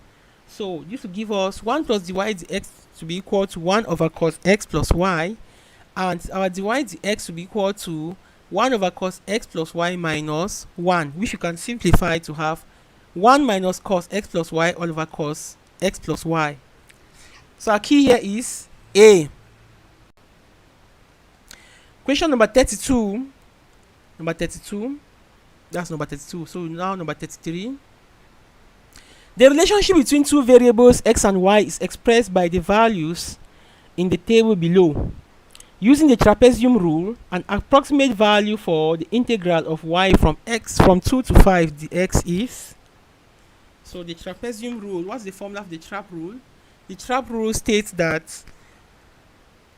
So this will give us 1 plus dy dx to be equal to 1 over cos x plus y, and our dy dx will be equal to 1 over cos x plus y minus 1, which you can simplify to have 1 minus cos x plus y all over cos x plus y. So our key here is A. Question number 32. That's number 32. So now number 33. The relationship between two variables x and y is expressed by the values in the table below. Using the trapezium rule, an approximate value for the integral of y from 2 to 5 dx is. So the trapezium rule, what's the formula of the trap rule? The trap rule states that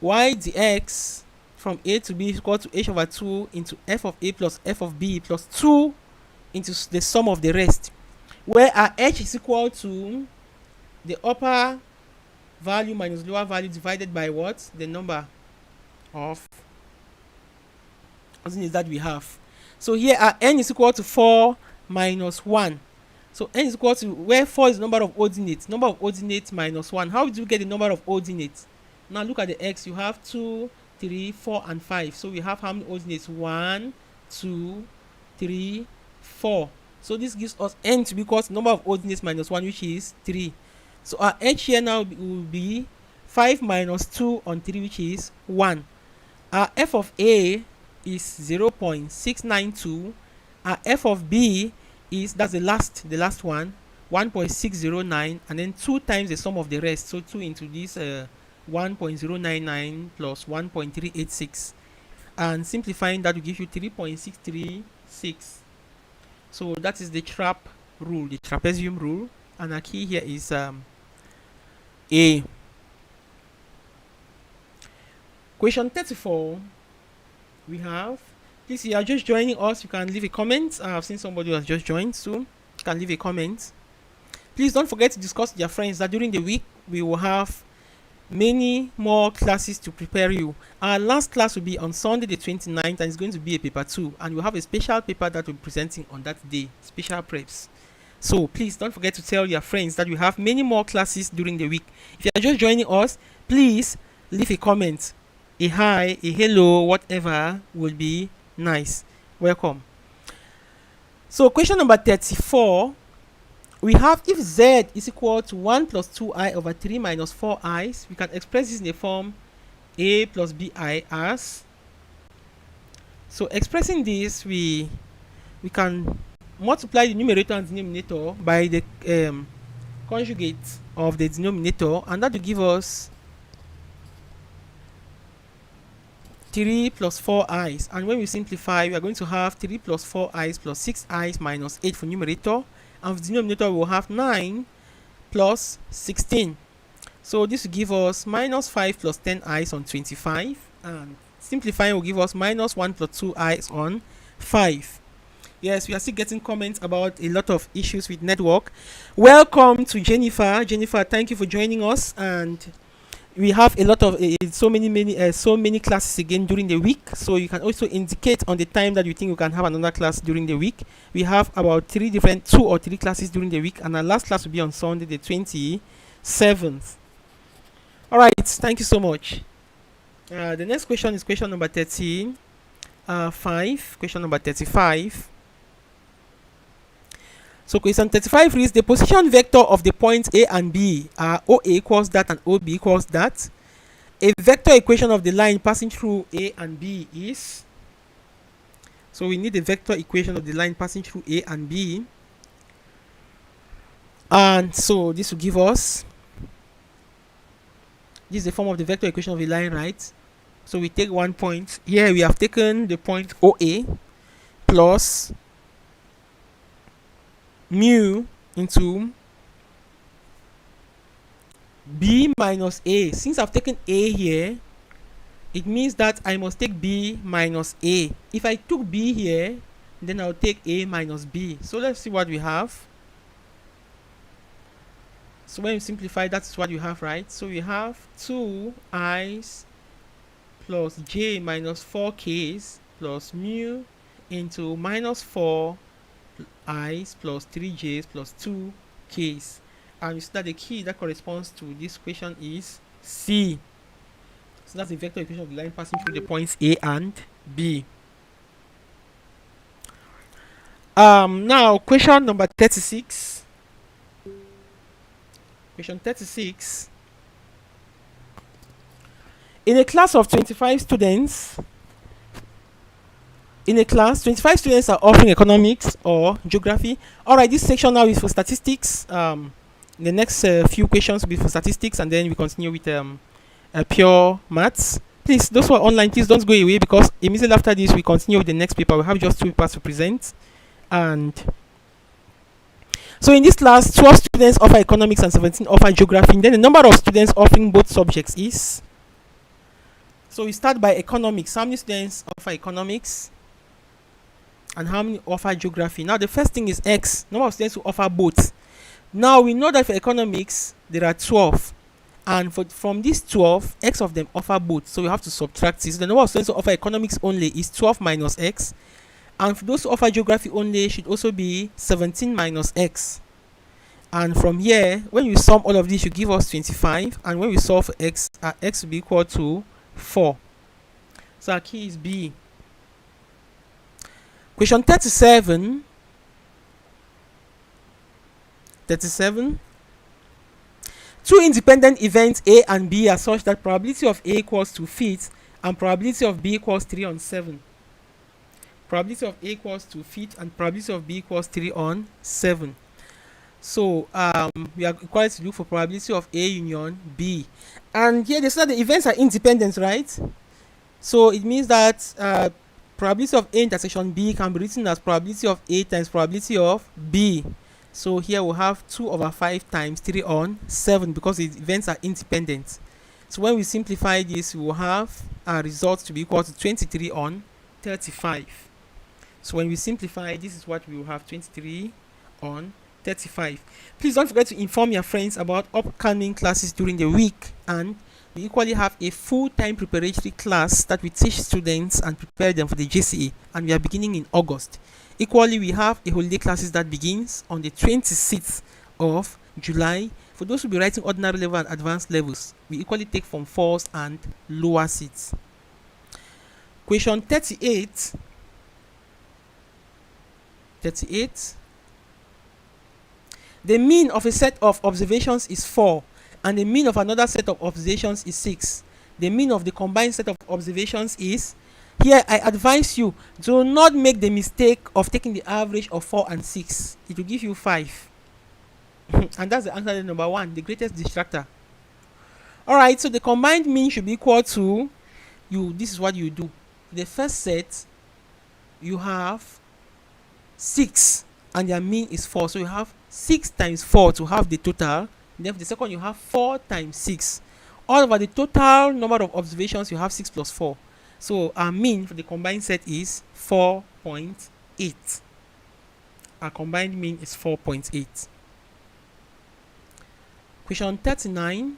y dx from a to b is equal to h over 2 into f of a plus f of b plus 2 into the sum of the rest, where our h is equal to the upper value minus lower value divided by what? The number of is that we have. So here our n is equal to 4 minus 1. So n is equal to, where 4 is the number of ordinates, minus 1. How do you get the number of ordinates? Now look at the x. You have 2, 3, 4, and 5. So we have how many ordinates? 1, 2, 3, 4. So this gives us n to be equal to number of ordinates minus 1, which is 3. So our h here now will be 5 minus 2 on 3, which is 1. Our f of a is 0.692. Our f of b is, that's the last one, 1.609, and then 2 times the sum of the rest. So 2 into this 1.099 plus 1.386, and simplifying that will give you 3.636. So that is the trap rule, the trapezium rule, and our key here is A. Question 34, we have Please, if you are just joining us, you can leave a comment. I've seen somebody who has just joined, so you can leave a comment. Please don't forget to discuss with your friends that during the week we will have many more classes to prepare you. Our last class will be on Sunday the 29th, and it's going to be a paper 2, and we'll have a special paper that we'll be presenting on that day, special preps. So please don't forget to tell your friends that we have many more classes during the week. If you are just joining us, please leave a comment. A hi, a hello, whatever will be nice. Welcome. So question number 34, we have if z is equal to 1 plus 2i over 3 minus 4i's, we can express this in the form a plus bi as. So expressing this, we can multiply the numerator and denominator by the conjugate of the denominator, and that will give us 3 plus 4i's, and when we simplify, we are going to have 3 plus 4i's plus 6i's minus 8 for numerator, and for denominator we will have 9 plus 16. So this will give us minus 5 plus 10i's on 25, and simplifying will give us minus 1 plus 2i's on 5. Yes, we are still getting comments about a lot of issues with network. Welcome to Jennifer. Jennifer, thank you for joining us, and we have a lot of so many classes again during the week. So you can also indicate on the time that you think you can have another class during the week. We have about 2 or 3 classes during the week, and our last class will be on Sunday the 27th. All right, thank you so much. The next question is question number 35. Question number 35. So question 35 reads, the position vector of the points A and B are OA equals that and OB equals that. A vector equation of the line passing through A and B is, so we need a vector equation of the line passing through A and B, and so this will give us, this is the form of the vector equation of the line, right? So we take one point here, we have taken the point OA plus mu into b minus a. Since I've taken a here, it means that I must take b minus a. If I took b here, then I'll take a minus b. So let's see what we have. So when you simplify, that's what you have, right? So we have 2i's plus j minus 4k's plus mu into minus 4i's plus 3j's plus 2k's, and you see that the key that corresponds to this equation is C. So that's the vector equation of the line passing through the points A and B. Now question number 36. Question 36. In a class of 25 students, 25 students are offering economics or geography. Alright, this section now is for statistics. The next few questions will be for statistics, and then we continue with pure maths. Please, those who are online, please don't go away, because immediately after this we continue with the next paper. We have just 2 papers to present. And so in this class, 12 students offer economics and 17 offer geography. And then the number of students offering both subjects is, so we start by economics. How many students offer economics and how many offer geography? Now the first thing is X, number of students who offer both. Now we know that for economics there are 12, and from these 12, X of them offer both, so we have to subtract this. The number of students who offer economics only is 12 minus X, and for those who offer geography only should also be 17 minus X. And from here, when you sum all of these, you give us 25, and when we solve for X, X will be equal to 4. So our key is B. Question 37. 37. 2 independent events A and B are such that probability of A equals to feet and probability of B equals 3 on 7. Probability of A equals to feet and probability of B equals 3 on 7. So we are required to look for probability of A union B. And here they say that the events are independent, right? So it means that probability of A intersection B can be written as probability of A times probability of B. So here we'll have 2 over 5 times 3 on 7, because the events are independent. So when we simplify this, we will have our results to be equal to 23 on 35. So when we simplify, this is what we will have: 23 on 35. Please don't forget to inform your friends about upcoming classes during the week, and we equally have a full-time preparatory class that we teach students and prepare them for the GCE, and we are beginning in August. Equally, we have a holiday classes that begins on the 26th of July. For those who will be writing ordinary level and advanced levels, we equally take from 4s and lower seats. Question 38. The mean of a set of observations is 4, and the mean of another set of observations is 6. The mean of the combined set of observations is... Here I advise you, do not make the mistake of taking the average of 4 and 6. It will give you 5. And that's the answer to number 1, the greatest distractor. Alright, so the combined mean should be equal to... This is what you do. The first set, you have 6, and their mean is 4. So you have 6 times 4 to have the total. Then for the second, you have 4 times 6. All over the total number of observations, you have 6 plus 4. So our mean for the combined set is 4.8. Our combined mean is 4.8. Question 39.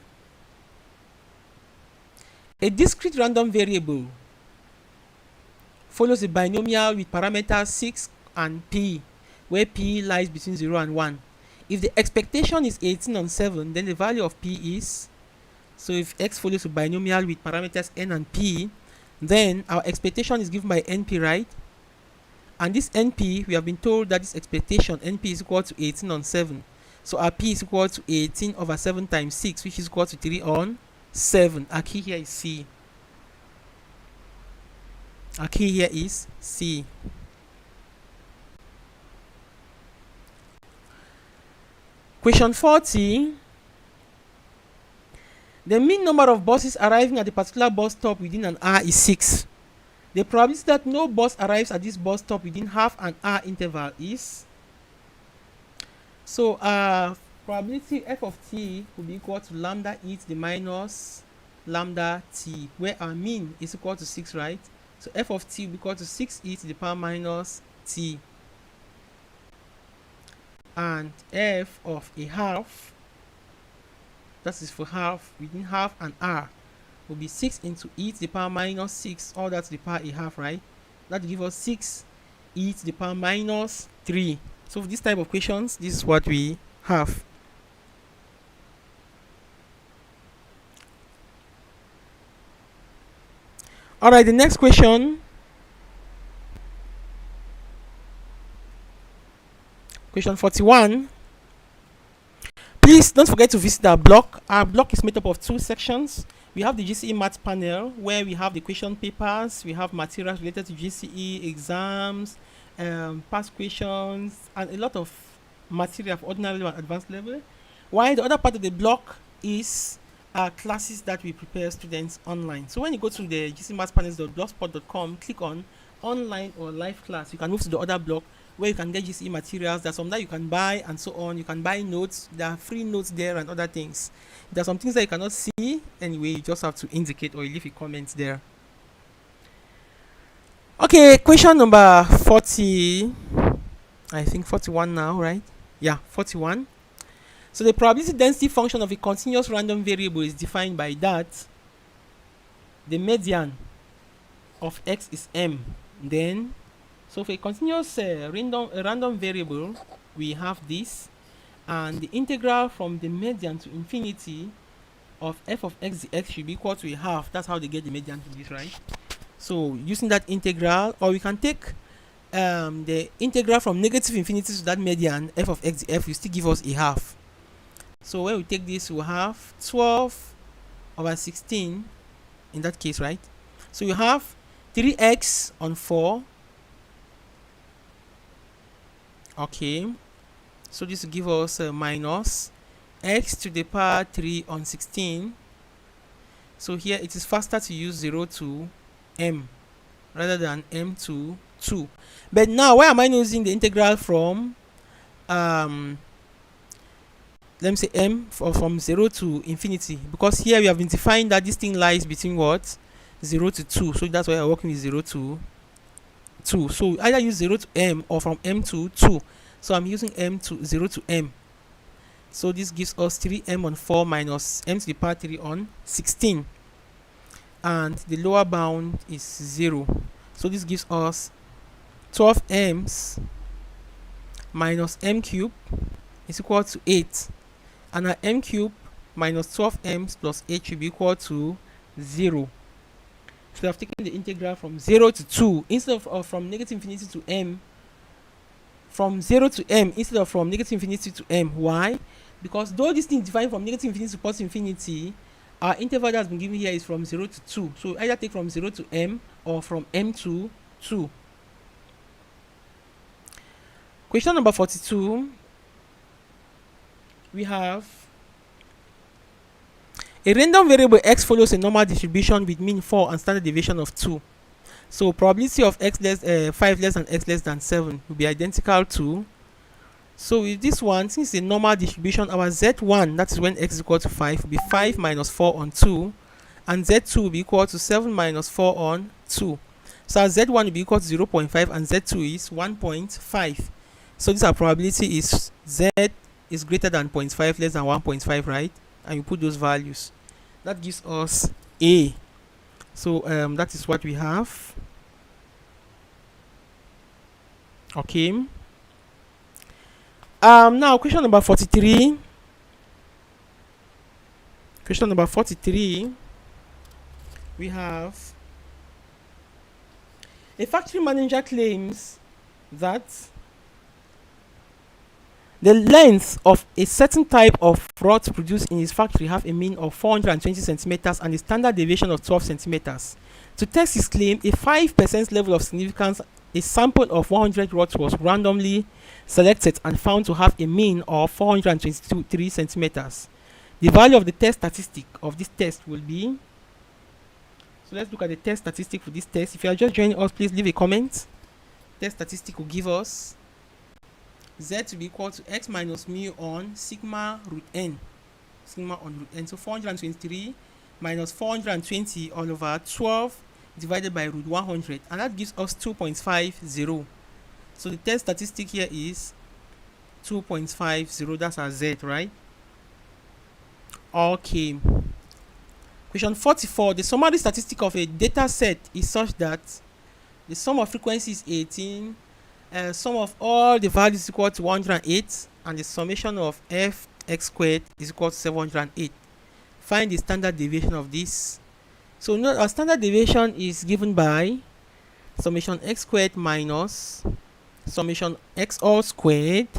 A discrete random variable follows a binomial with parameters 6 and p, where p lies between 0 and 1. If the expectation is 18 on 7, then the value of p is... So if x follows a binomial with parameters n and p, then our expectation is given by np, right? And this np, we have been told that this expectation np is equal to 18 on 7. So our p is equal to 18 over 7 times 6, which is equal to 3 on 7. Our key here is c. Our key here is c. Question 40. The mean number of buses arriving at a particular bus stop within an hour is 6. The probability that no bus arrives at this bus stop within half an hour interval is... So probability f of t will be equal to lambda e to the minus lambda t, where our mean is equal to 6, right? So f of t will be equal to 6e to the power minus t. And f of a half, that is for half, within half an hour, will be 6 into e to the power minus 6, all that to the power a half, right? That will give us 6 e to the power minus 3. So for this type of questions, this is what we have. Alright, the next question. Question 41. Please don't forget to visit our blog. Our blog is made up of 2 sections. We have the GCE Maths panel, where we have the question papers, we have materials related to GCE, exams, past questions, and a lot of material for ordinary level and advanced level. While the other part of the blog is classes that we prepare students online. So when you go to the gcemathspanels.blogspot.com, click on online or live class, you can move to the other blog where you can get GCE materials. There's some that you can buy and so on. You can buy notes. There are free notes there and other things. There are some things that you cannot see. Anyway, you just have to indicate or you leave a comment there. Okay, question number 40. I think 41 now, right? Yeah, 41. So the probability density function of a continuous random variable is defined by that the median of x is m. Then, so for a continuous random variable, we have this, and the integral from the median to infinity of f of x dx should be equal to a half. That's how they get the median to this, right? So using that integral, or we can take the integral from negative infinity to that median f of x df will still give us a half. So when we take this, we'll have 12 over 16 in that case, right? So you have 3x on 4. Okay, so this will give us minus x to the power 3 on 16. So here it is faster to use 0 to m rather than m to 2. But now, why am I using the integral from let me say m from 0 to infinity? Because here we have been defined that this thing lies between what? 0 to 2. So that's why I'm working with 0 to 2. So either use 0 to m or from m to 2. So I'm using m to 0 to m. So this gives us 3m on 4 minus m to the power 3 on 16. And the lower bound is 0. So this gives us 12m's minus m cube is equal to 8. And our m cube minus 12m's plus 8 should be equal to 0. So we have taken the integral from 0 to 2 instead of from negative infinity to m. From 0 to m instead of from negative infinity to m. Why? Because though this thing is defined from negative infinity to positive infinity, our interval that has been given here is from 0 to 2. So either take from 0 to m or from m to 2. Question number 42. We have a random variable x follows a normal distribution with mean 4 and standard deviation of 2. So probability of x 5 less than x less than 7 will be identical to. So with this one, since it's a normal distribution, our z1, that is when x is equal to 5, will be 5 minus 4 on 2, and z2 will be equal to 7 minus 4 on 2. So our z1 will be equal to 0.5 and z2 is 1.5. So this our probability is z is greater than 0.5 less than 1.5, right? And you put those values. That gives us A. So that is what we have. Okay. Now question number 43. Question number 43. We have a factory manager claims that the length of a certain type of rods produced in his factory have a mean of 420 centimeters and a standard deviation of 12 centimeters. To test his claim, a 5% level of significance, a sample of 100 rods was randomly selected and found to have a mean of 423 centimeters. The value of the test statistic of this test will be. So let's look at the test statistic for this test. If you are just joining us, please leave a comment. Test statistic will give us z to be equal to x minus mu on sigma root n. Sigma on root n. So 423 minus 420 all over 12 divided by root 100. And that gives us 2.50. So the test statistic here is 2.50. That's our z, right? Okay. Question 44. The summary statistic of a data set is such that the sum of frequencies is 18. Sum of all the values is equal to 108, and the summation of f x squared is equal to 708. Find the standard deviation of this. So note our standard deviation is given by summation x squared minus summation x all squared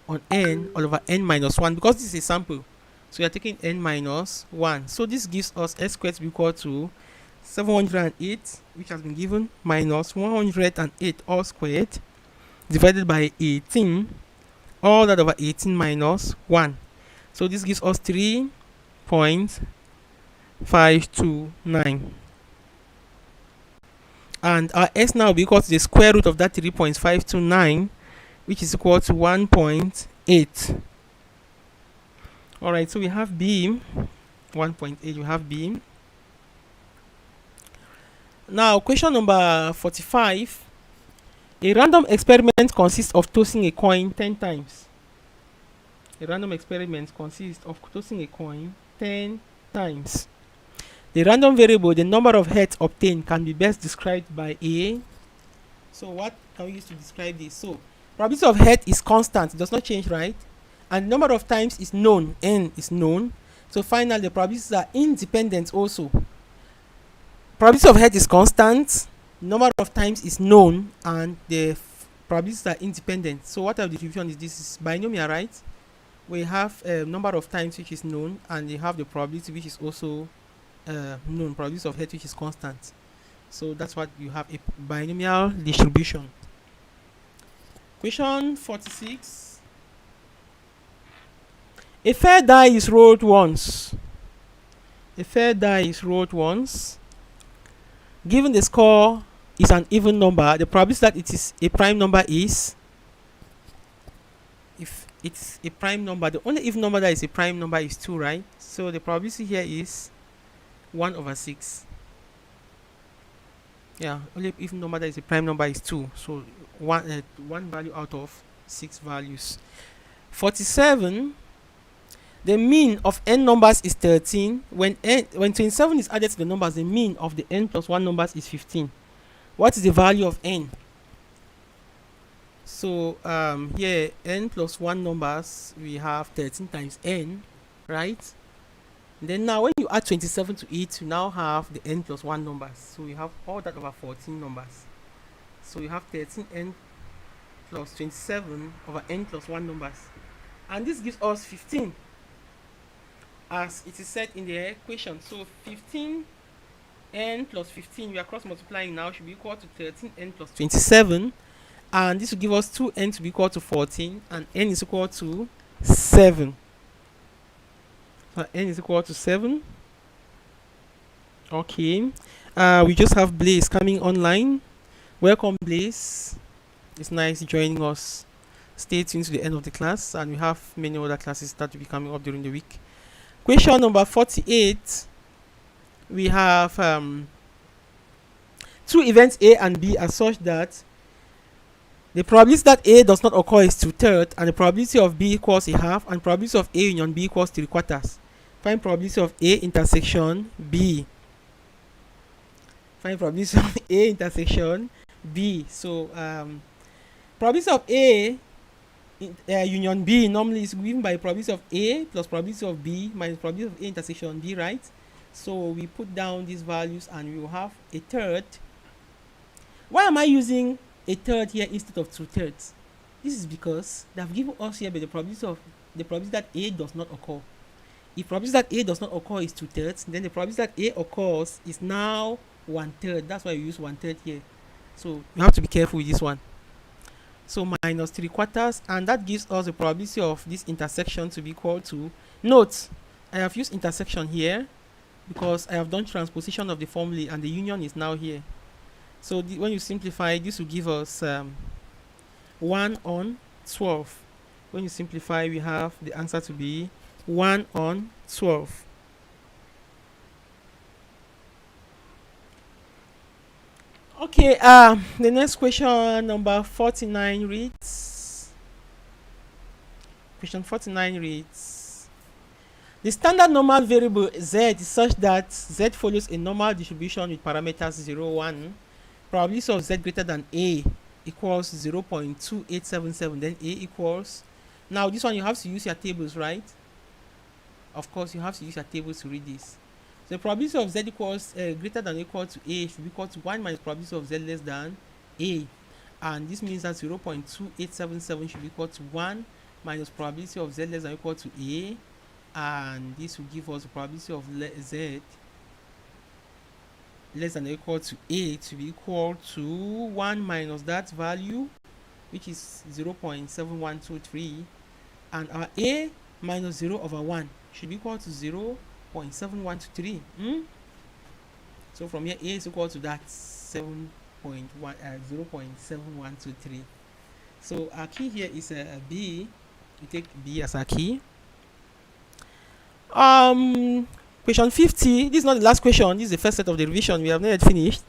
on n all over n minus 1, because this is a sample. So we are taking n minus 1. So this gives us x squared to be equal to 708, which has been given, minus 108 all squared divided by 18, all that over 18 minus 1. So this gives us 3.529. And our s now will be equal to the square root of that 3.529, which is equal to 1.8. Alright, so we have B, 1.8, we have B. Now, question number 45. A random experiment consists of tossing a coin 10 times. A random experiment consists of tossing a coin 10 times. The random variable, the number of heads obtained, can be best described by A. So what can we use to describe this? So probability of head is constant, it does not change, right? And number of times is known, n is known. So finally, the probabilities are independent also. Probability of head is constant, number of times is known, and the probabilities are independent. So what type of distribution is this? Is binomial, right? We have a number of times which is known, and you have the probability which is also known, probability of head which is constant. So that's what you have, a binomial distribution. Question 46. A fair die is rolled once. A fair die is rolled once. Given the score is an even number, the probability that it is a prime number is, if it's a prime number, the only even number that is a prime number is 2, right? So the probability here is 1/6. Yeah, only if number that is a prime number is 2. So one value out of 6 values. 47, the mean of n numbers is 13. When 27 is added to the numbers, the mean of the n plus 1 numbers is 15. What is the value of n? So here n plus 1 numbers, we have 13 times n, right? Then now when you add 27 to it, you now have the n plus 1 numbers. So you have all that over 14 numbers. So you have 13n plus 27 over n plus 1 numbers. And this gives us 15, as it is said in the equation. So 15n plus 15, we are cross multiplying now, should be equal to 13n plus 27. And this will give us 2n to be equal to 14, and n is equal to 7. So n is equal to 7. Okay. We just have Blaze coming online. Welcome, Blaze. It's nice joining us. Stay tuned to the end of the class, and we have many other classes that will be coming up during the week. Question number 48. We have two events A and B are such that the probability that A does not occur is 2/3, and the probability of B equals a half, and probability of A union B equals 3/4. Find probability of A intersection B. Find probability of A intersection B. So probability of A union B normally is given by probability of A plus probability of B minus probability of A intersection B, right? So we put down these values and we will have a third. Why am I using a third here instead of 2/3? This is because they have given us here by the probability that A does not occur. If probability that A does not occur is 2/3, then the probability that A occurs is now 1/3. That's why we use 1/3 here. So you have to be careful with this one. So minus 3/4, and that gives us the probability of this intersection to be equal to. Note, I have used intersection here because I have done transposition of the formulae, and the union is now here. So when you simplify, this will give us 1 on 12. When you simplify, we have the answer to be 1 on 12. Okay, the next question, number 49, reads. Question 49 reads: the standard normal variable z is such that z follows a normal distribution with parameters 0, 1. Probability of z greater than A equals 0.2877. Then A equals. Now this one you have to use your tables, right? Of course, you have to use your tables to read this. So the probability of z equals greater than or equal to A should be equal to 1 minus probability of z less than A. And this means that 0.2877 should be equal to 1 minus probability of z less than or equal to A. And this will give us the probability of z less than or equal to A to be equal to 1 minus that value, which is 0.7123. And our A minus 0 over 1 should be equal to 0.7123. So from here, A is equal to that 0.7123. So our key here is a B. We take B as our key. Question 50. This is not the last question. This is the first set of the revision. We have not yet finished.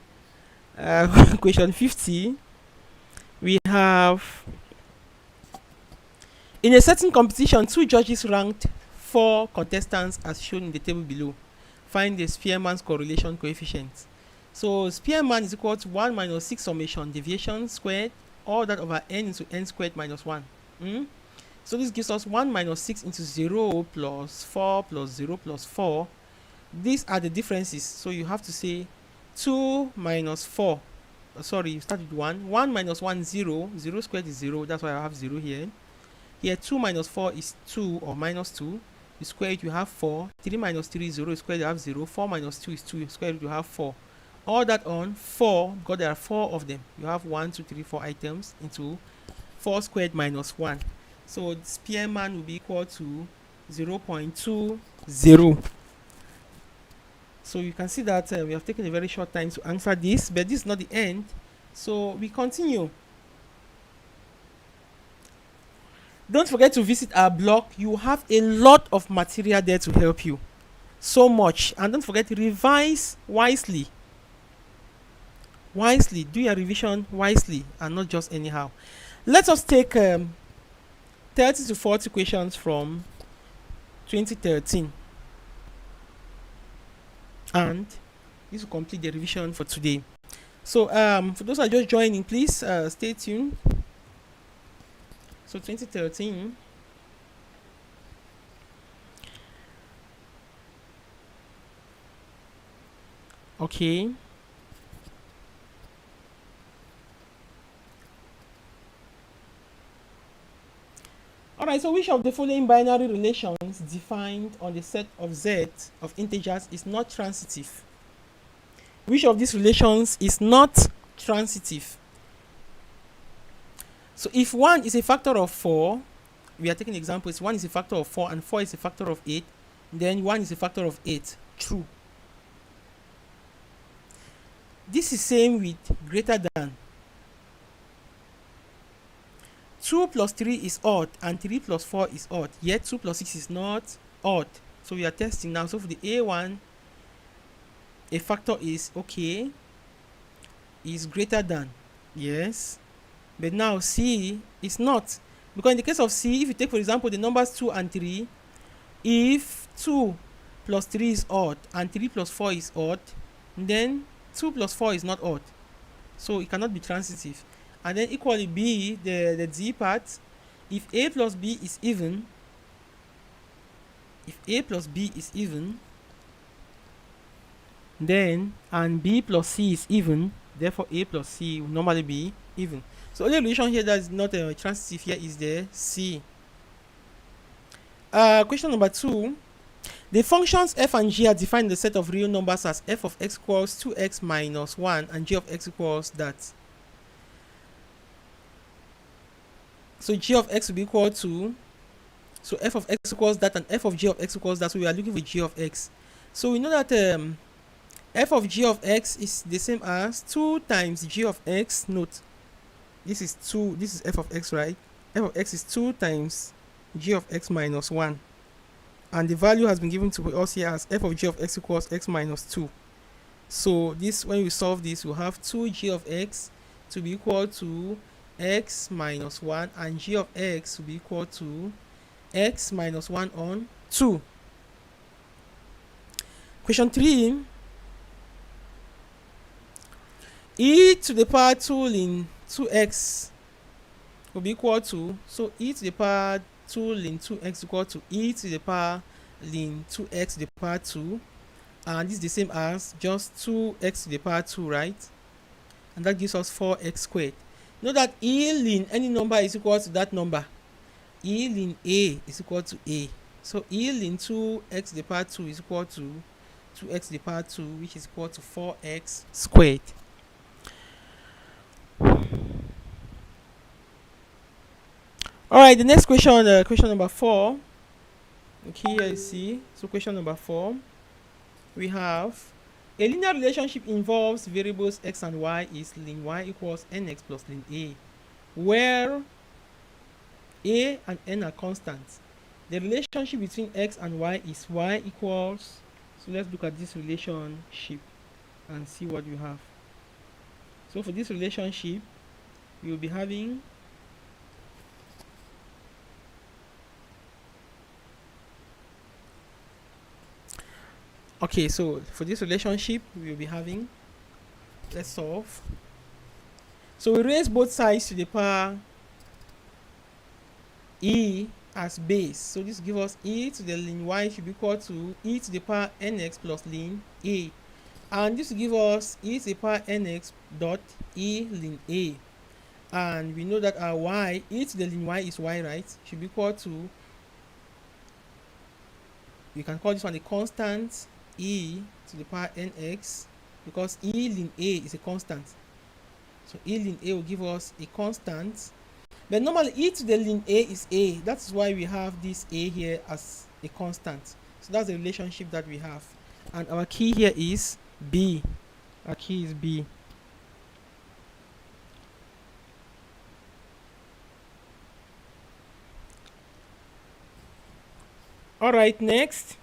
Question 50. We have: in a certain competition, 2 judges ranked 4 contestants as shown in the table below. Find the Spearman's correlation coefficient. So Spearman is equal to 1 minus 6 summation deviation squared, all that over n into n squared minus 1. So this gives us 1 minus 6 into 0 plus 4 plus 0 plus 4. These are the differences. So you have to say 2 minus 4. Sorry, you start with 1. 1 minus 1, 0. 0 squared is 0. That's why I have 0 here. Here 2 minus 4 is 2 or minus 2. You square it, you have 4. 3 minus 3 is 0. You square it, you have 0. 4 minus 2 is 2. You square it, you have 4. All that on 4, because there are 4 of them. You have 1, 2, 3, 4 items into 4 squared minus 1. So Spearman will be equal to 0.20. So you can see that we have taken a very short time to answer this, but this is not the end. So we continue. Don't forget to visit our blog. You have a lot of material there to help you. So much. And don't forget to revise wisely. wisely. Do your revision wisely and not just anyhow. Let us take 30 to 40 questions from 2013, and this will complete the revision for today. So for those who are just joining, please stay tuned. So 2013. Okay. Alright, so which of the following binary relations defined on the set of Z of integers is not transitive? Which of these relations is not transitive? So if 1 is a factor of 4, we are taking examples, 1 is a factor of 4 and 4 is a factor of 8, then 1 is a factor of 8. True. This is same with greater than. 2 plus 3 is odd and 3 plus 4 is odd, yet 2 plus 6 is not odd. So we are testing now. So for the A1, a factor is okay, is greater than, yes, but now C is not, because in the case of C, if you take for example the numbers 2 and 3, if 2 plus 3 is odd and 3 plus 4 is odd, then 2 plus 4 is not odd, so it cannot be transitive. And then equally B, the D part, if A plus B is even, then and B plus C is even, therefore A plus C will normally be even. So only relation here that is not transitive here is the C. Question number 2. The functions f and g are defined in the set of real numbers as f of x equals 2x minus 1 and g of x equals that. So g of x will be equal to, so f of x equals that and f of g of x equals that. So we are looking for g of x. So we know that f of g of x is the same as 2 times g of x. Note, this is 2, this is f of x, right? F of x is 2 times g of x minus 1. And the value has been given to us here as f of g of x equals x minus 2. So this, when we solve this, we'll have 2g of x to be equal to x minus 1 and g of x will be equal to x minus 1 on 2. Question 3. E to the power 2 ln 2x will be equal to, so e to the power 2 ln 2x equal to e to the power ln 2x to the power 2, and this is the same as just 2x to the power 2, right? And that gives us 4x squared. Know that e ln any number is equal to that number. E ln a is equal to a. So e ln 2x to the power 2 is equal to 2x to the power 2, which is equal to 4x squared. Alright, the next question, question number 4. Okay, here you see. So question number 4, we have a linear relationship involves variables x and y is ln y equals nx plus ln a, where a and n are constants. The relationship between x and y is y equals, so let's look at this relationship and see what you have. So for this relationship, we will be having okay, so for this relationship, we will be having, let's solve. So we raise both sides to the power e as base. So this gives us e to the ln y should be equal to e to the power nx plus ln a. And this will give us e to the power nx dot e ln a. And we know that our y, e to the ln y is y, right? Should be equal to, we can call this one a constant, e to the power nx, because e ln a is a constant. So e ln a will give us a constant. But normally e to the ln a is a. That's why we have this a here as a constant. So that's the relationship that we have. And our key here is b. Our key is b. Alright, next.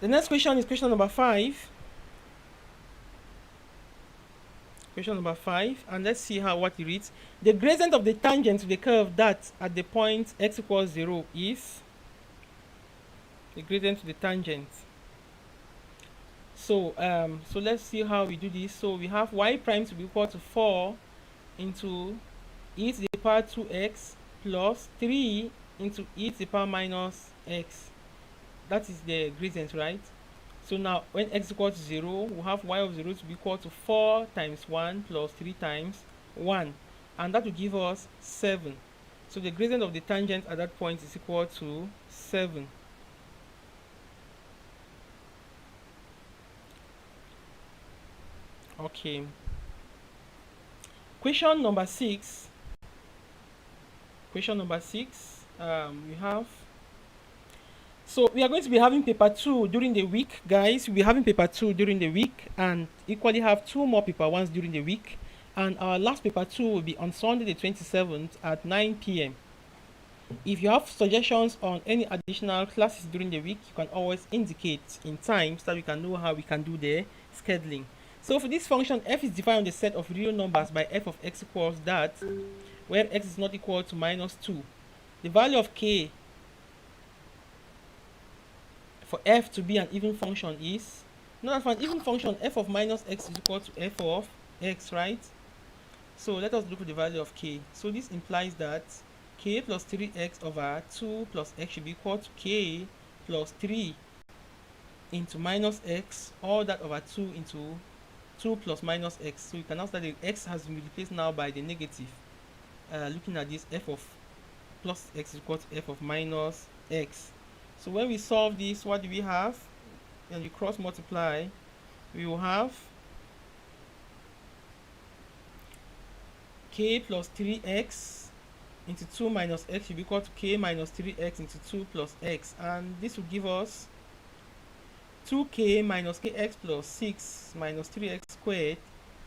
The next question is question number 5. Question number 5, and let's see what it reads. The gradient of the tangent to the curve that at the point x equals 0 is the gradient to the tangent. So so let's see how we do this. So we have y prime to be equal to 4 into e to the power 2x plus 3 into e to the power minus x. That is the gradient, right? So now when x equals to 0, we have y of 0 to be equal to 4 times 1 plus 3 times 1, and that will give us 7. So the gradient of the tangent at that point is equal to 7. Okay. Question number 6. Question number 6. We have. So we are going to be having paper 2 during the week, guys. We'll be having paper 2 during the week, and equally have 2 more paper 1s during the week. And our last paper 2 will be on Sunday the 27th at 9 p.m. If you have suggestions on any additional classes during the week, you can always indicate in time so that we can know how we can do the scheduling. So for this function, f is defined on the set of real numbers by f of x equals that, where x is not equal to minus 2. The value of k for f to be an even function is, now for an even function, f of minus x is equal to f of x, right? So let us look at the value of k. So this implies that k plus 3x over 2 plus x should be equal to k plus 3 into minus x, all that over 2 into 2 plus minus x. So you can now say the x has been replaced now by the negative. Looking at this, f of plus x is equal to f of minus x. So when we solve this, what do we have? When we cross multiply, we will have k plus 3x into 2 minus x will be equal to k minus 3x into 2 plus x, and this will give us 2k minus kx plus 6 minus 3x squared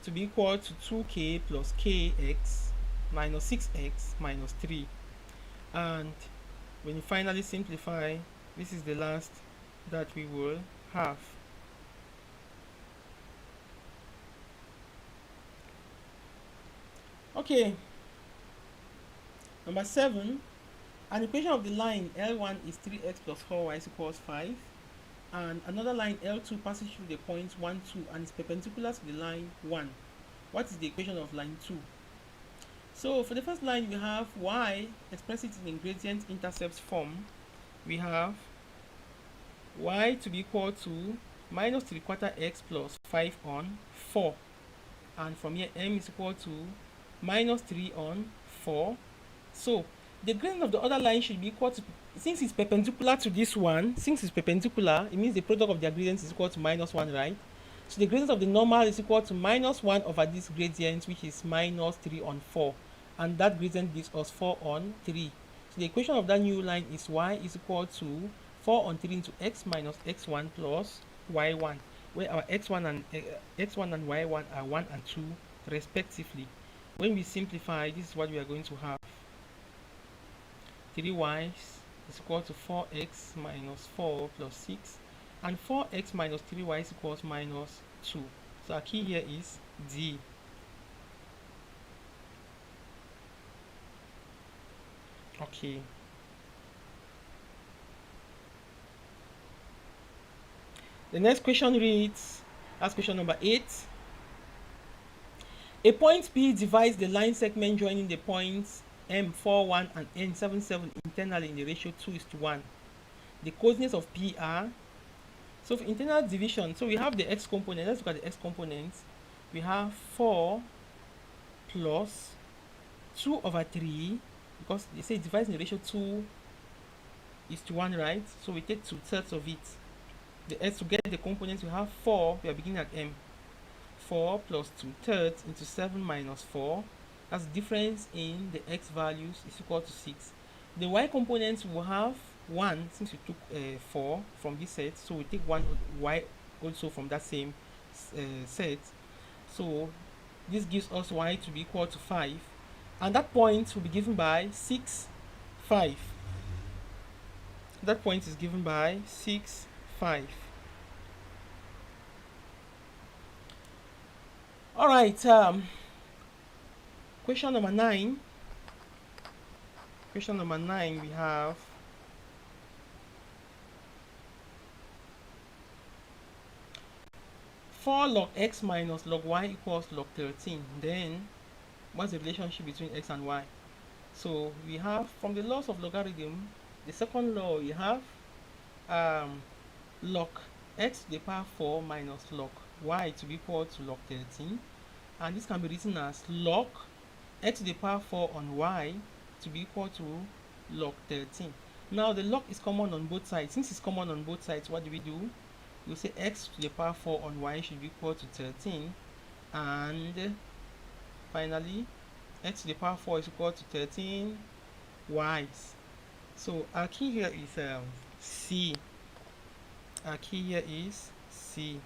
to be equal to 2k plus kx minus 6x minus 3. And when you finally simplify, this is the last that we will have. Okay, number 7, an equation of the line L1 is 3x plus 4y is equals 5, and another line L2 passes through the points 1, 2 and is perpendicular to the line 1. What is the equation of line 2? So for the first line, we have y expressed in gradient intercepts form. We have y to be equal to minus 3/4 x plus 5 on 4, and from here m is equal to minus 3 on 4. So the gradient of the other line should be equal to, since it's perpendicular to this one, since it's perpendicular, it means the product of their gradients is equal to minus 1, right? So the gradient of the normal is equal to minus 1 over this gradient, which is minus 3 on 4, and that gradient gives us 4 on 3. So the equation of that new line is y is equal to 4 on 3 into x minus x1 plus y1, where our x1 and y1 are 1 and 2 respectively. When we simplify, this is what we are going to have. 3y is equal to 4x minus 4 plus 6, and 4x minus 3y is equals minus 2. So our key here is D. Okay. The next question reads, that's question number 8. A point P divides the line segment joining the points M41 and N77 internally in the ratio 2:1. The coordinates of P are, so for internal division, so we have the x component. Let's look at the x components. We have 4 plus 2 over 3, because they say it divides in the ratio 2:1, right? So we take 2/3 of it. The x, to get the components, we have 4, we are beginning at m. 4 plus 2/3 into 7 minus 4. That's the difference in the x values is equal to 6. The y components will have 1, since we took 4 from this set, so we take 1 y also from that same set. So this gives us y to be equal to 5, and that point will be given by 6, 5. That point is given by 6, 5. All right. Question number 9. Question number 9, we have 4 log x minus log y equals log 13. Then, what's the relationship between x and y? So we have, from the laws of logarithm, the second law, we have log x to the power 4 minus log y to be equal to log 13. And this can be written as log x to the power 4 on y to be equal to log 13. Now the log is common on both sides. Since it's common on both sides, what do? We'll say x to the power 4 on y should be equal to 13. And finally, x to the power 4 is equal to 13 y's. So our key here is c. Our key here is c.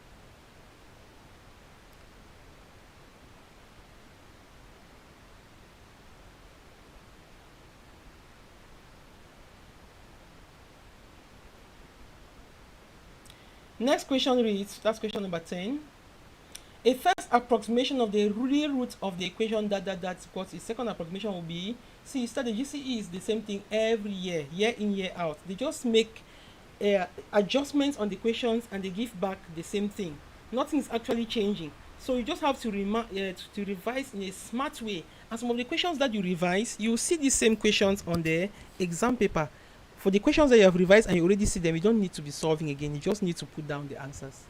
Next question reads, that's question number 10. A first approximation of the real root of the equation that equals a second approximation will be, see, the GCE is the same thing every year, year in, year out. They just make adjustments on the equations and they give back the same thing. Nothing is actually changing. So you just have to revise in a smart way. And some of the questions that you revise, you will see these same questions on the exam paper. For the questions that you have revised and you already see them, you don't need to be solving again. You just need to put down the answers.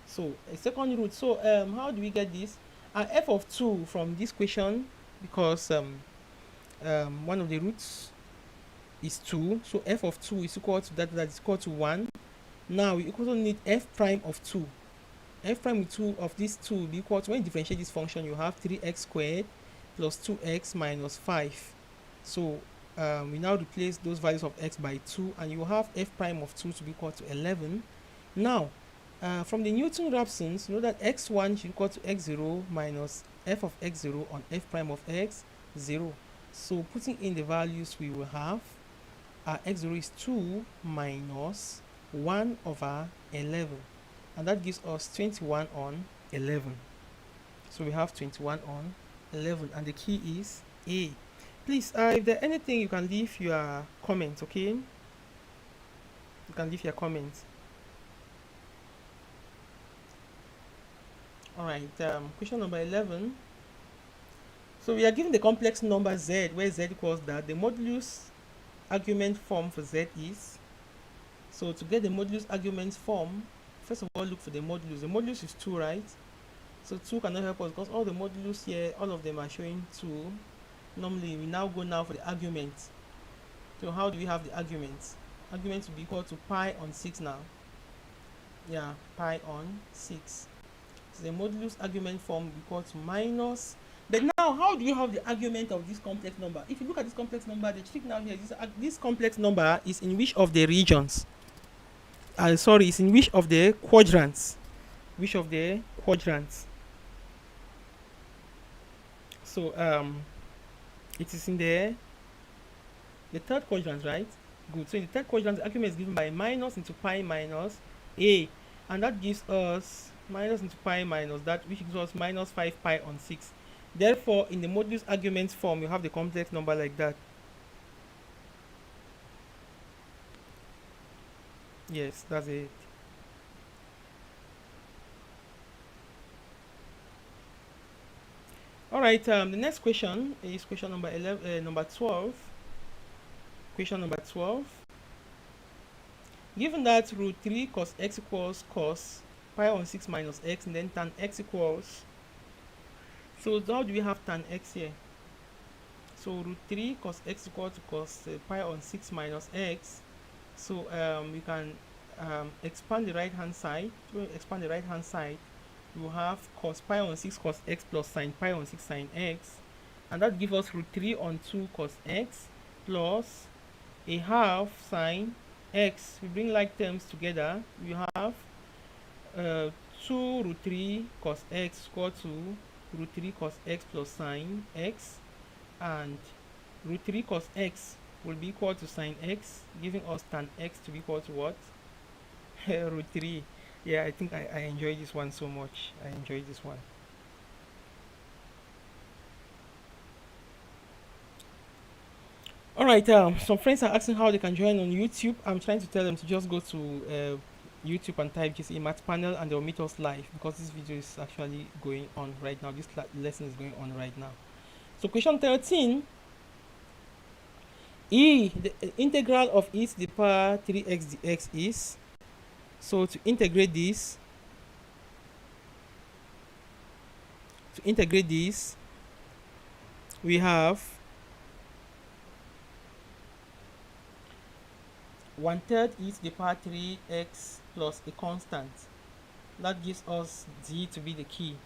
So a second root. So how do we get this? F of 2 from this question, because one of the roots is 2. So f of 2 is equal to that is equal to 1. Now we also need f prime of 2. F prime of 2 of this 2 will be equal to, when you differentiate this function, you have 3x squared plus 2x minus 5. So we now replace those values of x by 2, and you have f prime of 2 to be equal to 11. Now, from the Newton-Raphsons, you know that x1 should equal to x0 minus f of x0 on f prime of x0. So putting in the values, we will have x0 is 2 minus 1 over 11. And that gives us 21 on 11. So we have 21 on 11. And the key is A. Please, if there's anything, you can leave your comment, okay? You can leave your comments. Alright, question number 11. So we are given the complex number z, where z equals that. The modulus argument form for z is, so to get the modulus argument form, first of all, look for the modulus. The modulus is 2, right? So 2 cannot help us because all the modulus here, all of them are showing 2. Normally, we now go for the argument. So how do we have the argument? Argument will be equal to pi on 6 now. Yeah, pi on 6. So the modulus argument form will be equal to minus. But now, how do you have the argument of this complex number? If you look at this complex number, the trick now here is this complex number is in which of the regions? Sorry, it's in which of the quadrants? Which of the quadrants? So it is in the third quadrant, right? Good. So in the third quadrant, the argument is given by minus into pi minus a, and that gives us minus into pi minus that, which gives us minus 5 pi on 6. Therefore, in the modulus argument form, you have the complex number like that. Yes, that's it. All right. The next question is question number 11, number 12. Question number 12. Given that root 3 cos x equals cos pi on 6 minus x, and then tan x equals. So how do we have tan x here? So root 3 cos x equals to cos pi on 6 minus x. So we can expand the right hand side. To expand the right hand side, you have cos pi on 6 cos x plus sin pi on 6 sin x, and that gives us root 3 on 2 cos x plus a half sin x. We bring like terms together, you have 2 root 3 cos x equal to root 3 cos x plus sin x, and root 3 cos x will be equal to sin x, giving us tan x to be equal to what? Root 3. Yeah, I think I enjoy this one so much. I enjoy this one. All right. Some friends are asking how they can join on YouTube. I'm trying to tell them to just go to YouTube and type GCE Math Panel, and they'll meet us live because this video is actually going on right now. This lesson is going on right now. So question 13. The integral of e to the power 3x dx is. So to integrate this, we have 1/3 e to the power 3x plus a constant. That gives us d to be the key.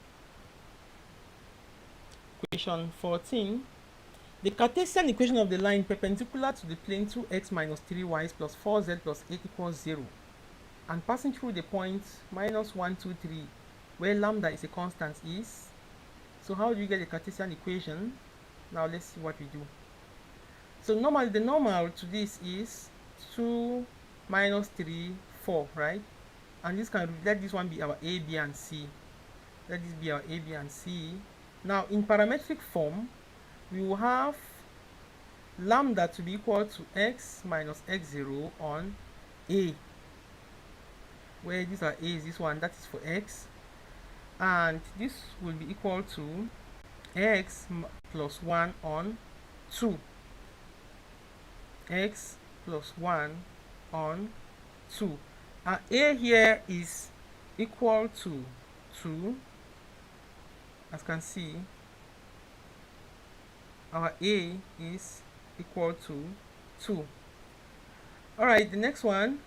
Question 14. The Cartesian equation of the line perpendicular to the plane 2x minus 3y plus 4z plus 8 equals 0 and passing through the point minus 1, 2, 3 where lambda is a constant is. So how do you get the Cartesian equation? Now let's see what we do. So normally the normal to this is 2 minus 3, 4, right? And this can let this one be our a, b, and c. Let this be our a, b, and c. Now in parametric form, we will have lambda to be equal to x minus x0 on a, where these are a is this one, that is for x, and this will be equal to x plus 1 on 2, x plus 1 on 2. A here is equal to 2. As you can see, our a is equal to 2. Alright, the next one,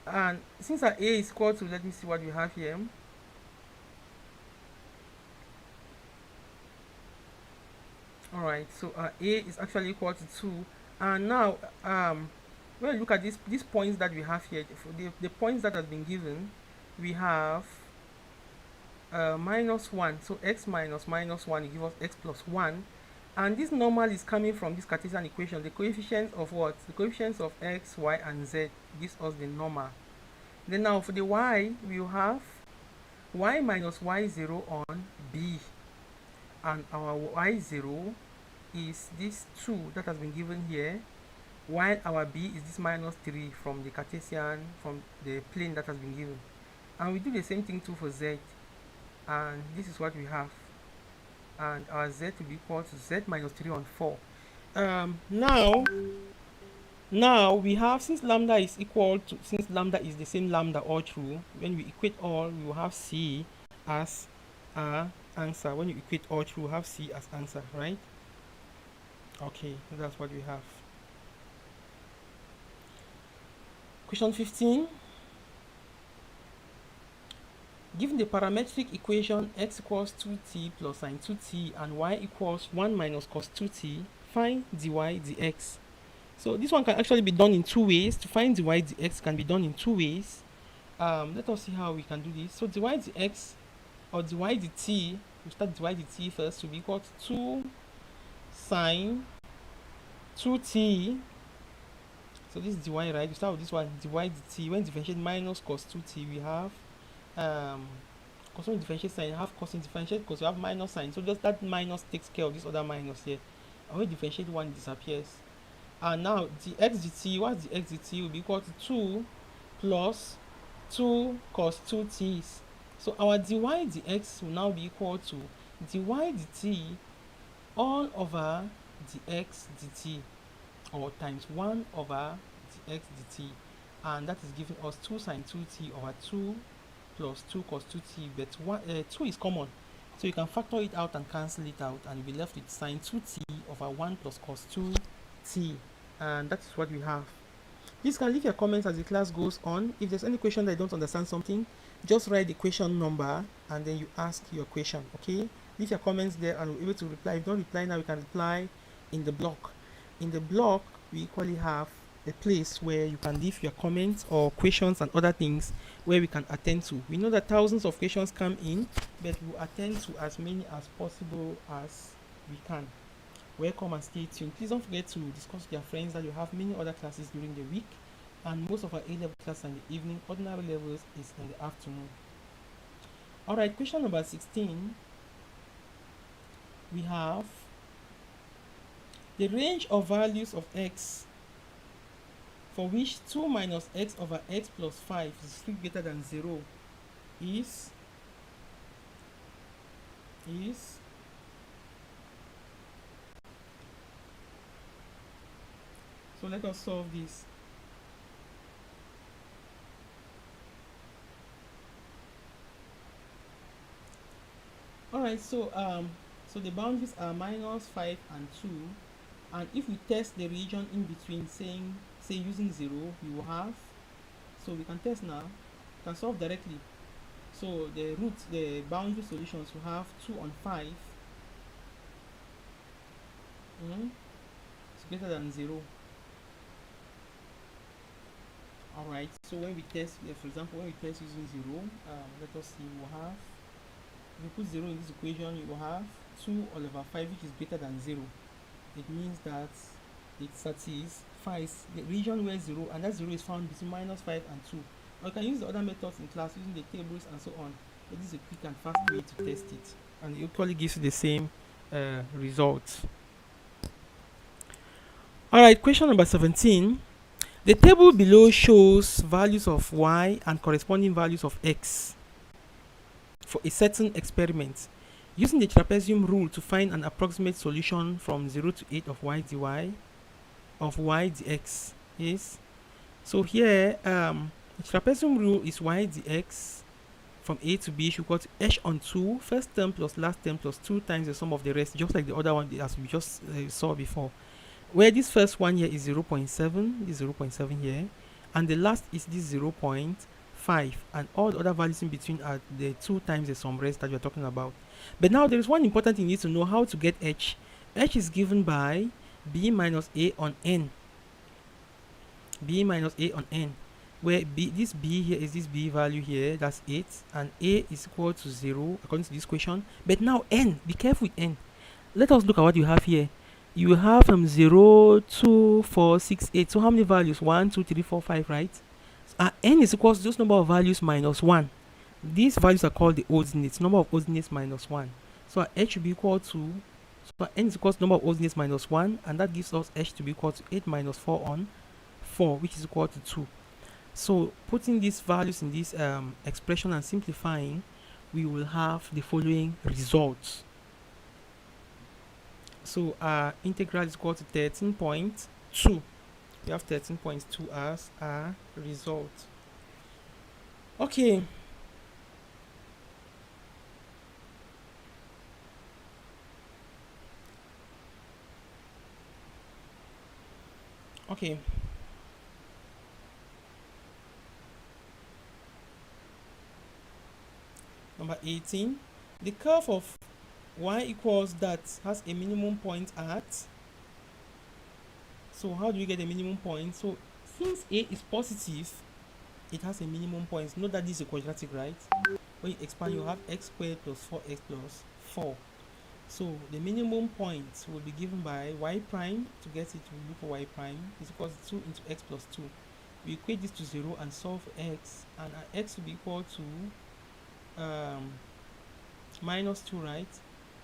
and since our a is equal to, let me see what we have here. Alright, so our a is actually equal to 2. And now when you look at these points that we have here, the points that has been given, we have minus 1. So x minus minus 1 gives us x plus 1. And this normal is coming from this Cartesian equation. The coefficients of what? The coefficients of x, y, and z gives us the normal. Then now for the y, we will have y minus y0 on b. And our y0 is this 2 that has been given here, while our b is this minus 3 from the Cartesian, from the plane that has been given. And we do the same thing too for z. And this is what we have. And our z will be equal to z minus 3 on 4. Now we have, since lambda is the same lambda all through, when we equate all, we will have c as our answer. When you equate all through, we have c as answer, right? Okay, that's what we have. Question 15. Given the parametric equation x equals 2t plus sine 2t and y equals 1 minus cos 2t, find dy dx. So this one can actually be done in two ways. To find dy dx can be done in two ways. Let us see how we can do this. So dy dx or dy dt, we start dy dt first, will be equal to 2 sine 2t. So this is dy, right? We start with this one, dy dt. When differentiate minus cos 2t, we have cos when differentiate sine, you have cos differentiate because you have minus sine. So just that minus takes care of this other minus here. And when differentiate, one disappears. And now the x dt, what's the x dt, will be equal to 2 plus 2 cos 2t. So our dy dx will now be equal to dy dt all over dx dt, or times 1 over dx dt, and that is giving us 2 sine 2t over 2 plus 2 cos 2t, but 2 is common, so you can factor it out and cancel it out, and you'll be left with sine 2t over 1 plus cos 2t, and that is what we have. Please can leave your comments as the class goes on. If there's any question that I don't understand something, just write the question number and then you ask your question. Okay, leave your comments there and we'll be able to reply. If you don't reply now, you can reply in the block. In the block, we equally have a place where you can leave your comments or questions and other things where we can attend to. We know that thousands of questions come in, but we'll attend to as many as possible as we can. Welcome and stay tuned. Please don't forget to discuss with your friends that you have many other classes during the week, and most of our A-level classes in the evening. Ordinary levels is in the afternoon. Alright, question number 16. We have The range of values of x for which 2 minus x over x plus 5 is still greater than 0 is so let us solve this. Alright, so the boundaries are minus 5 and 2, and if we test the region in between, say using 0, we will have, so we can test now, we can solve directly. So the boundary solutions will have 2 on 5 is greater than 0. Alright, so when we test, for example, when we test using 0, let us see, we'll have, if we put 0 in this equation, you will have 2 all over 5, which is greater than 0. It means that it satisfies the region where 0, and that 0 is found between minus 5 and 2. Or you can use the other methods in class using the tables and so on. But this is a quick and fast way to test it, and it actually gives you the same result. Alright, question number 17. The table below shows values of y and corresponding values of x for a certain experiment. Using the trapezium rule to find an approximate solution from 0 to 8 of y dy of y dx is, so here the trapezium rule is y dx from a to b is equal to h on 2 first term plus last term plus 2 times the sum of the rest, just like the other one as we just saw before, where this first one here is 0.7, this 0.7 here, and the last is this 0.5, and all the other values in between are the 2 times the sum rest that we are talking about. But now there is one important thing you need to know: how to get h. H is given by b minus a on n. B minus a on n, where this b here is this b value here, that's 8, and a is equal to 0 according to this question. But now n, be careful with n. Let us look at what you have here. You have 0, 2, 4, 6, 8. So how many values? 1, 2, 3, 4, 5, right? N is equal to those number of values minus 1. These values are called the ordinates, number of ordinates minus 1. So h should be equal to, so n is equal to number of ordinates minus 1, and that gives us h to be equal to 8 minus 4 on 4, which is equal to 2. So putting these values in this expression and simplifying, we will have the following results. So our integral is equal to 13.2. We have 13.2 as our result. Okay. Okay. Number 18. The curve of y equals that has a minimum point at. So how do we get a minimum point? So since a is positive, it has a minimum point. Note that this is a quadratic, right? When you expand, you have x squared plus 4x plus 4. So the minimum point will be given by y prime. To get it, we look for y prime is equal to 2 into x plus 2. We equate this to 0 and solve for x, and our x will be equal to minus 2, right?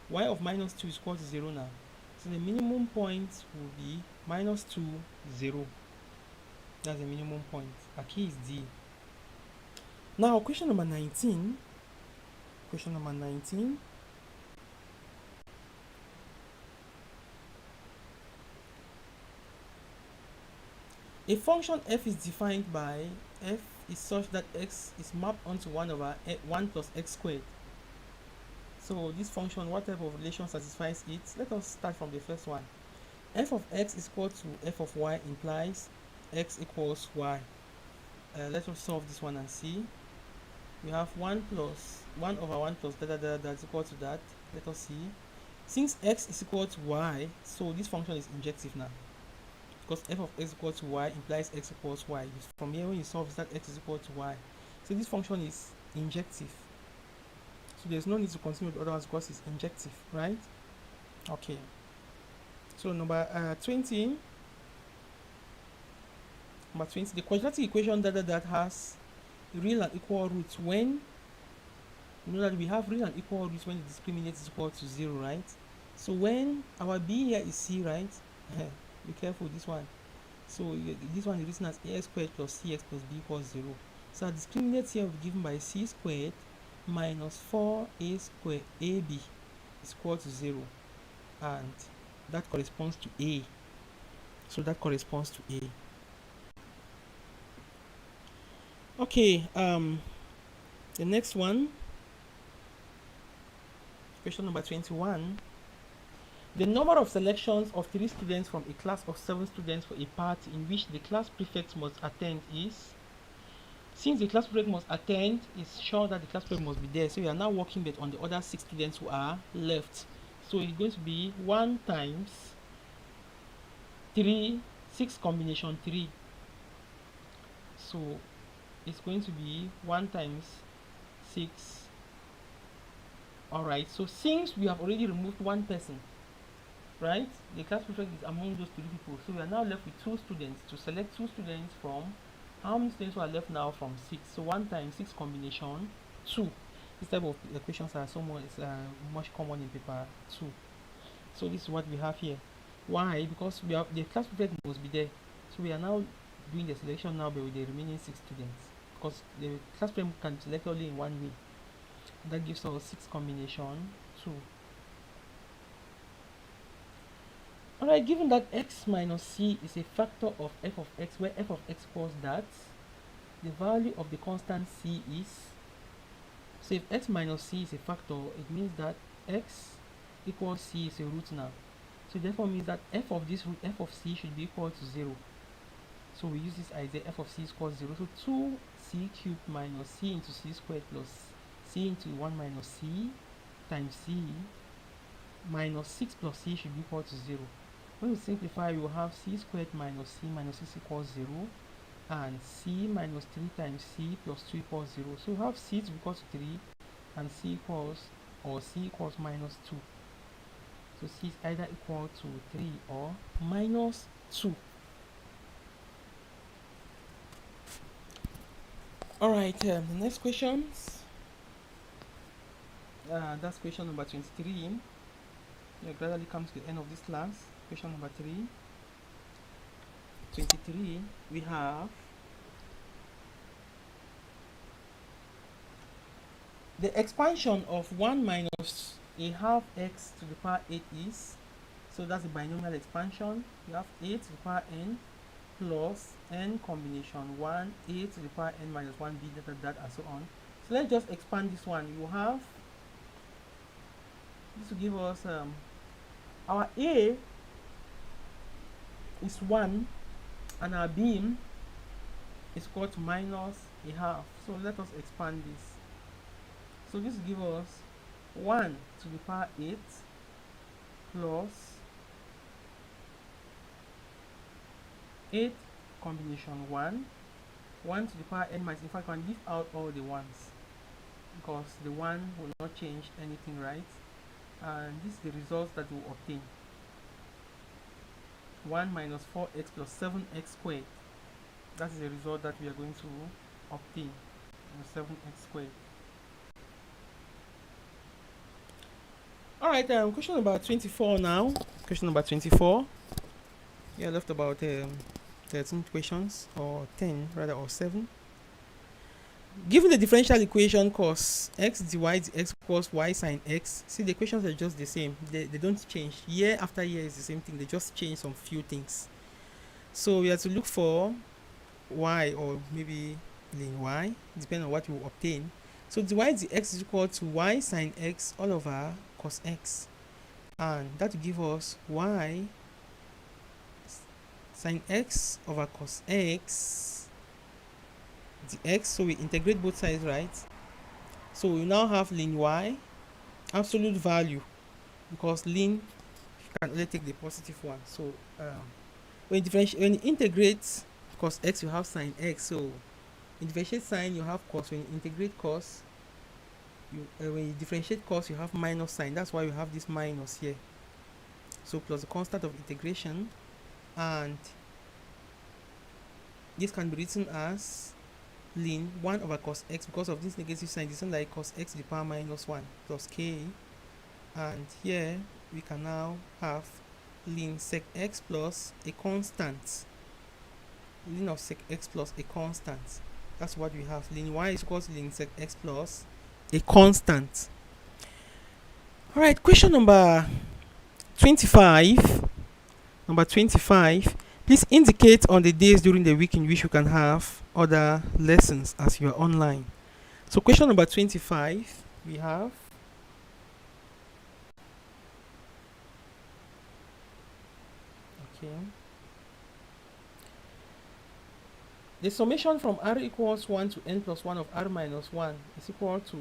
Y of minus 2 is equal to 0 now. So the minimum point will be minus 2, 0. That's the minimum point. Our key is D. Now, question number 19. Question number 19. A function f is defined by f is such that x is mapped onto 1 over 1 plus x squared. So this function, what type of relation satisfies it? Let us start from the first one. F of x is equal to f of y implies x equals y. Let us solve this one and see. We have 1 over 1 plus that's equal to that. Let us see. Since x is equal to y, so this function is injective now, because f of x equal to y implies x equals y. From here, when you solve that x is equal to y, so this function is injective. So there's no need to continue with the other ones because it's injective, right? Okay. So number 20. Number 20. The quadratic equation that has real and equal roots when, you know that we have real and equal roots when the discriminant is equal to 0, right? So when our b here is c, right? Be careful this one. So this one is written as ax squared plus cx plus b equals 0. So our discriminant here will be given by c squared minus 4a squared ab is equal to 0, and that corresponds to a. So that corresponds to a. Okay, the next one, question number 21. The number of selections of 3 students from a class of 7 students for a party in which the class prefect must attend is. Since the class prefect must attend, it's sure that the class prefect must be there. So we are now working based on the other 6 students who are left. So it's going to be 1 times 3, 6 combination 3. So it's going to be 1 times 6. Alright, so since we have already removed 1 person, right, the class prefect is among those 3 people. So we are now left with 2 students. To select 2 students from, how many students are left now from 6? So 1 times 6 combination 2. This type of equations are somewhat much common in paper 2. So this is what we have here. Why? Because we have the class prefect must be there. So we are now doing the selection now with the remaining 6 students, because the class prefect can select only in one way. That gives us 6 combination 2. Alright, given that x minus c is a factor of f of x, where f of x equals that, the value of the constant c is, so if x minus c is a factor, it means that x equals c is a root now. So therefore means that f of this root, f of c, should be equal to 0. So we use this idea, f of c is equal to 0. So 2c cubed minus c into c squared plus c into 1 minus c times c minus 6 plus c should be equal to 0. When we simplify, we will have c squared minus c minus 6 equals 0, and c minus 3 times c plus 2 equals 0. So we have c to be equal to 3, and c equals minus 2. So c is either equal to 3 or minus 2. Alright, the next questions. That's question number 23. We gradually come to the end of this class. Question number 23, we have the expansion of 1 minus a half x to the power 8 is, so that's the binomial expansion. You have a to the power n plus n combination 1, a to the power n minus 1, b, that, and so on. So let's just expand this one. You have, this will give us our a is 1 and our b is equal to minus a half. So let us expand this. So this will give us 1 to the power 8 plus 8 combination 1 to the power n minus, in fact, I can leave out all the ones because the 1 will not change anything, right? And this is the result that we will obtain. 1 minus 4x plus 7x squared. That is the result that we are going to obtain. 7x squared. Alright, question number 24 now. Question number 24. Yeah, left about 13 questions, or 10 rather, or 7. Given the differential equation cos x dy dx equals y sine x, see, the equations are just the same. They don't change. Year after year is the same thing. They just change some few things. So we have to look for y, or maybe ln y, depending on what we will obtain. So dy dx is equal to y sine x all over cos x, and that will give us y sine x over cos x dx. So we integrate both sides, right? So we now have ln y absolute value, because ln, you can only take the positive one. So when you integrate cos x, you have sine x. So when you differentiate sine, you have cos. When you integrate cos, when you differentiate cos, you have minus sine. That's why you have this minus here. So plus the constant of integration, and this can be written as ln 1 over cos x, because of this negative sign. This is like cos x to the power minus 1 plus k, and here we can now have ln sec x plus a constant. Ln of sec x plus a constant. That's what we have. Ln y is equal to ln sec x plus a constant. Alright, question number 25. Number 25. Please indicate on the days during the week in which you can have other lessons as you are online. So question number 25, we have the summation from r equals 1 to n plus 1 of r minus 1 is equal to,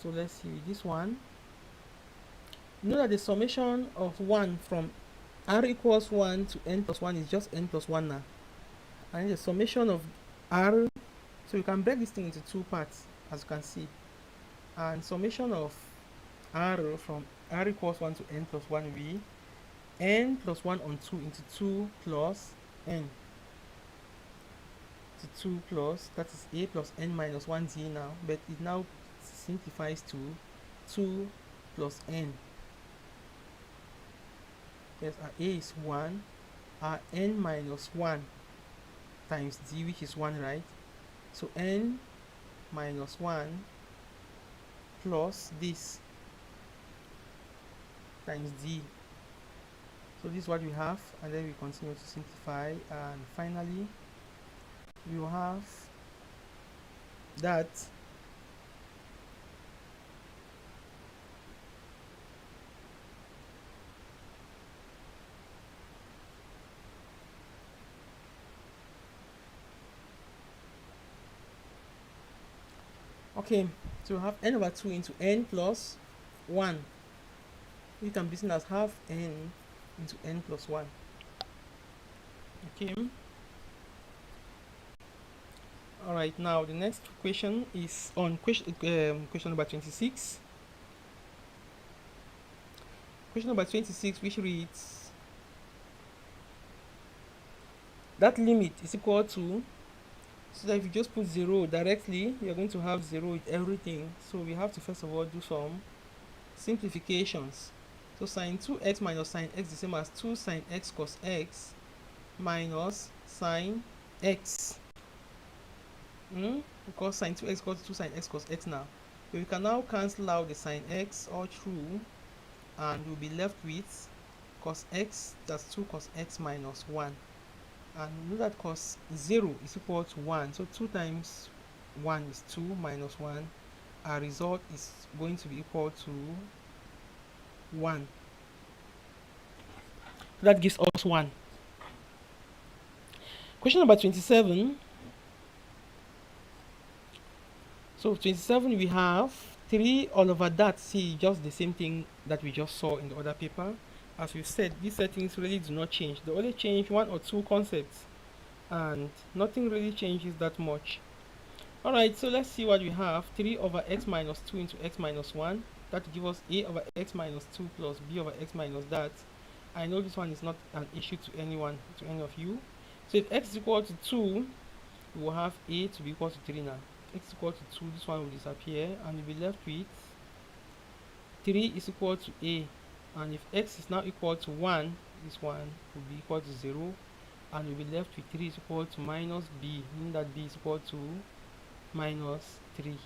so let's see this one. You know that the summation of 1 from r equals 1 to n plus 1 is just n plus 1 now. And the summation of r, so you can break this thing into two parts, as you can see. And summation of r from r equals 1 to n plus 1 will be n plus 1 on 2 into 2 plus n. To 2 plus, that is a plus n minus 1z now, but it now simplifies to 2 plus n. Yes, our a is 1, our n minus 1 times d, which is 1, right? So n minus 1 plus this times d. So this is what we have, and then we continue to simplify, and finally we will have that okay, so we have n over 2 into n plus 1. We can be seen as half n into n plus 1. Okay. Alright, now the next question is on question number 26. Question number 26, which reads, that limit is equal to, so that if you just put 0 directly, you're going to have 0 with everything. So we have to first of all do some simplifications. So sine 2x minus sine x is the same as 2 sine x cos x minus sine x. Because sine 2x equals 2 sine x cos x now. So we can now cancel out the sine x all through, and we'll be left with cos x, that's 2 cos x minus 1. And we know that cos 0 is equal to 1. So 2 times 1 is 2 minus 1. Our result is going to be equal to 1. So that gives us 1. Question number 27. So 27 we have 3 all over that. See, just the same thing that we just saw in the other paper. As we said, these settings really do not change. They only change 1 or 2 concepts, and nothing really changes that much. Alright, so let's see what we have. 3 over x minus 2 into x minus 1. That will give us a over x minus 2 plus b over x minus that. I know this one is not an issue to anyone, to any of you. So if x is equal to 2, we will have a to be equal to 3 now. X is equal to 2, this one will disappear, and we'll be left with 3 is equal to a. And if x is now equal to 1, this one will be equal to 0, and we'll be left with 3 is equal to minus b, meaning that b is equal to minus 3.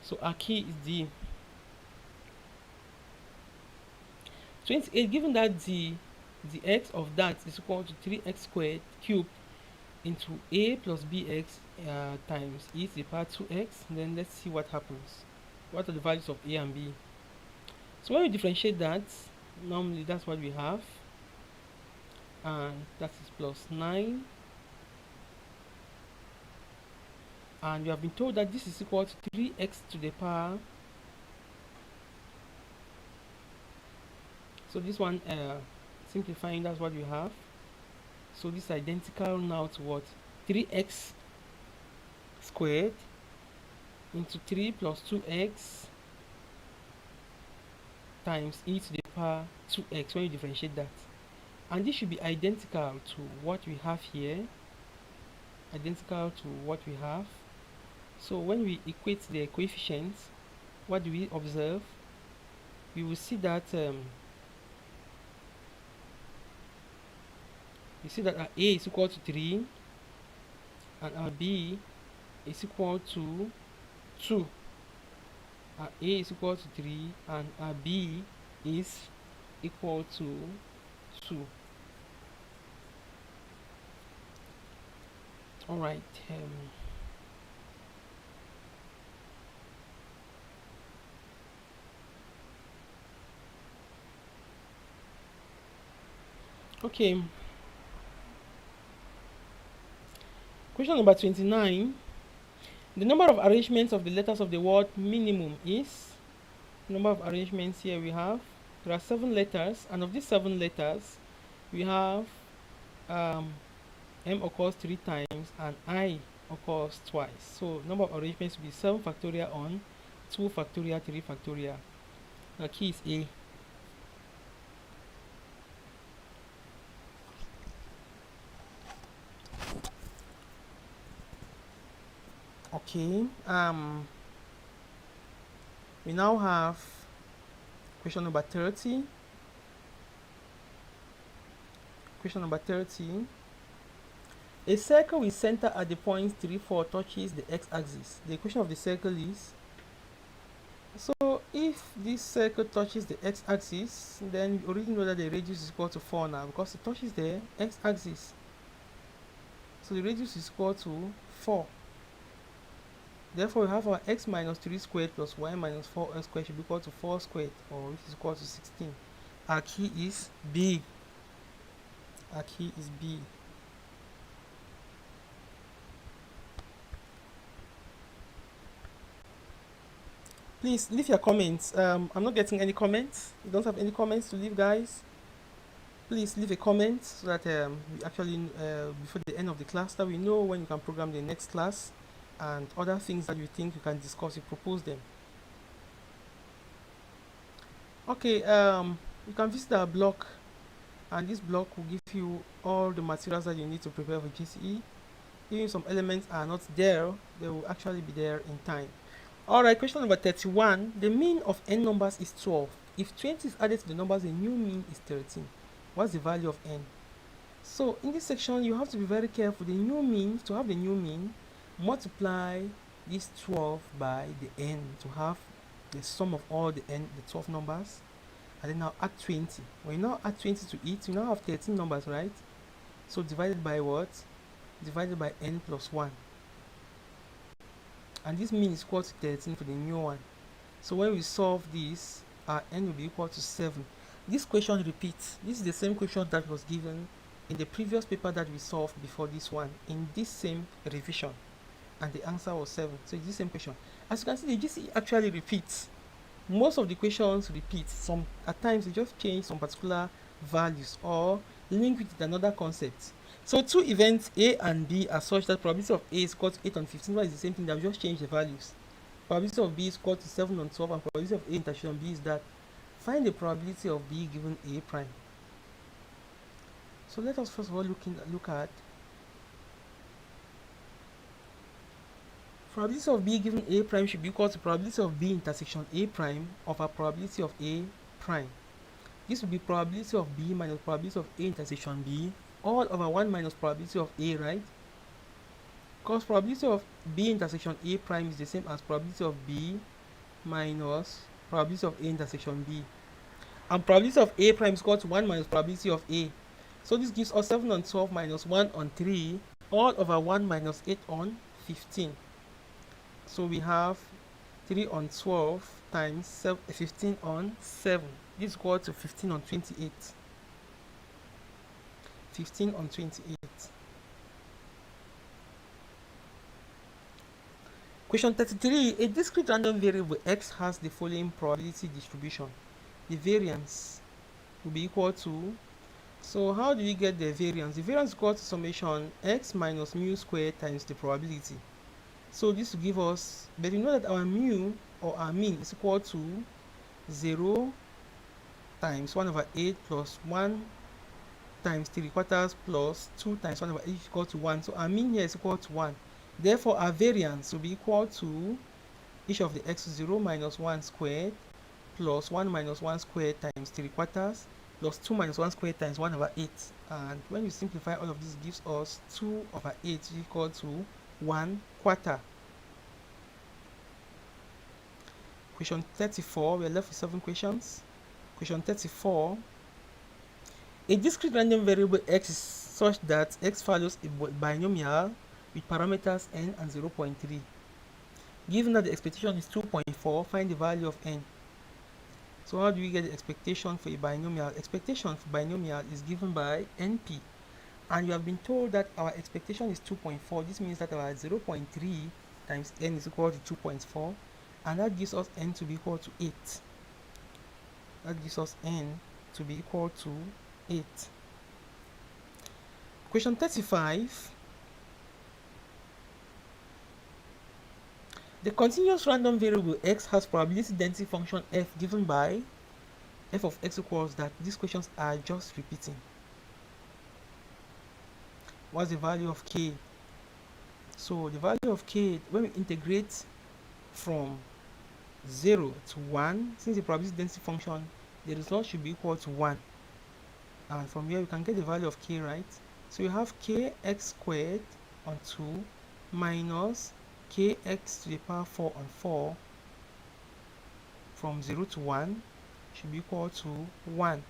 So our key is D. 28, given that the x of that is equal to 3x squared cubed into a plus bx times e to the power 2x, then let's see what happens. What are the values of a and b? So when we differentiate that, normally that's what we have, and that is plus 9, and we have been told that this is equal to 3x to the power, so this one simplifying, that's what we have. So this is identical now to what? 3x squared into 3 plus 2x times e to the power 2x when you differentiate that. And this should be identical to what we have here. Identical to what we have. So when we equate the coefficients, what do we observe? We will see that our A is equal to 3 and our B is equal to 2. Our A is equal to 3 and our B is equal to 2. Alright. Okay. Question number 29. The number of arrangements of the letters of the word minimum is, number of arrangements here we have, there are 7 letters, and of these 7 letters we have m occurs 3 times and I occurs twice. So number of arrangements will be 7 factorial on 2 factorial 3 factorial. The key is A. Okay, we now have question number 30. Question number 30. A circle with center at the point 3, 4 touches the x-axis. The equation of the circle is, so if this circle touches the x-axis, then we already know that the radius is equal to 4 now because it touches the x-axis. So the radius is equal to 4. Therefore, we have our x minus 3 squared plus y minus 4x squared should be equal to 4 squared, or which is equal to 16. Our key is B. Our key is B. Please leave your comments. I'm not getting any comments. You don't have any comments to leave, guys? Please leave a comment so that we actually, before the end of the class, that we know when you can program the next class and other things that you think you can discuss, you propose them. Okay, you can visit our blog, and this blog will give you all the materials that you need to prepare for GCE. Even if some elements are not there, they will actually be there in time. Alright, question number 31. The mean of n numbers is 12. If 20 is added to the numbers, the new mean is 13. What's the value of n? So in this section, you have to be very careful. The new mean, to have the new mean, multiply this 12 by the n to have the sum of all the 12 numbers, and then now add 20. When you now add 20 to it, you now have 13 numbers, right? So divided by what? Divided by n plus 1. And this mean is equal to 13 for the new one. So when we solve this, our n will be equal to 7. This question repeats. This is the same question that was given in the previous paper that we solved before this one, in this same revision, and the answer was 7. So it's the same question. As you can see, the GCE actually repeats. Most of the questions repeat. Some at times they just change some particular values or link it with another concept. So two events A and B are such that probability of A is equal to 8 on 15. That is the same thing, that we just change the values. Probability of B is equal to 7 on 12, and probability of A intersection B is that. Find the probability of B given A prime. So let us first of all look at probability of B given A prime should be equal to probability of B intersection A prime over probability of A prime. This will be probability of B minus probability of A intersection B all over 1 minus probability of A, right? Because probability of B intersection A prime is the same as probability of B minus probability of A intersection B. And probability of A prime is equal to 1 minus probability of A. So this gives us 7 on 12 minus 1 on 3 all over 1 minus 8 on 15. So we have 3 on 12 times 15 on 7. This is equal to 15 on 28. 15 on 28. Question 33. A discrete random variable x has the following probability distribution. The variance will be equal to, so how do we get the variance? The variance is equal to summation x minus mu squared times the probability. So this will give us, but you know that our mu or our mean is equal to 0 times 1 over 8 plus 1 times 3 quarters plus 2 times 1 over 8 is equal to 1. So our mean here is equal to 1. Therefore, our variance will be equal to each of the x0 minus 1 squared plus 1 minus 1 squared times 3 quarters plus 2 minus 1 squared times 1 over 8. And when you simplify all of this, gives us 2 over 8 is equal to 1 quarter. Question 34, we are left with 7 questions. Question 34. A discrete random variable x is such that x follows a binomial with parameters n and 0.3. Given that the expectation is 2.4, find the value of n. So how do we get the expectation for a binomial? Expectation for binomial is given by np. And you have been told that our expectation is 2.4. This means that our 0.3 times n is equal to 2.4. And that gives us n to be equal to 8. That gives us n to be equal to 8. Question 35. The continuous random variable x has probability density function f given by f of x equals that. These questions are just repeating. What's the value of k? So the value of k, when we integrate from 0 to 1, since the probability density function, the result should be equal to 1. And from here we can get the value of k, right? So you have kx squared on 2 minus kx to the power 4 on 4 from 0 to 1 should be equal to 1.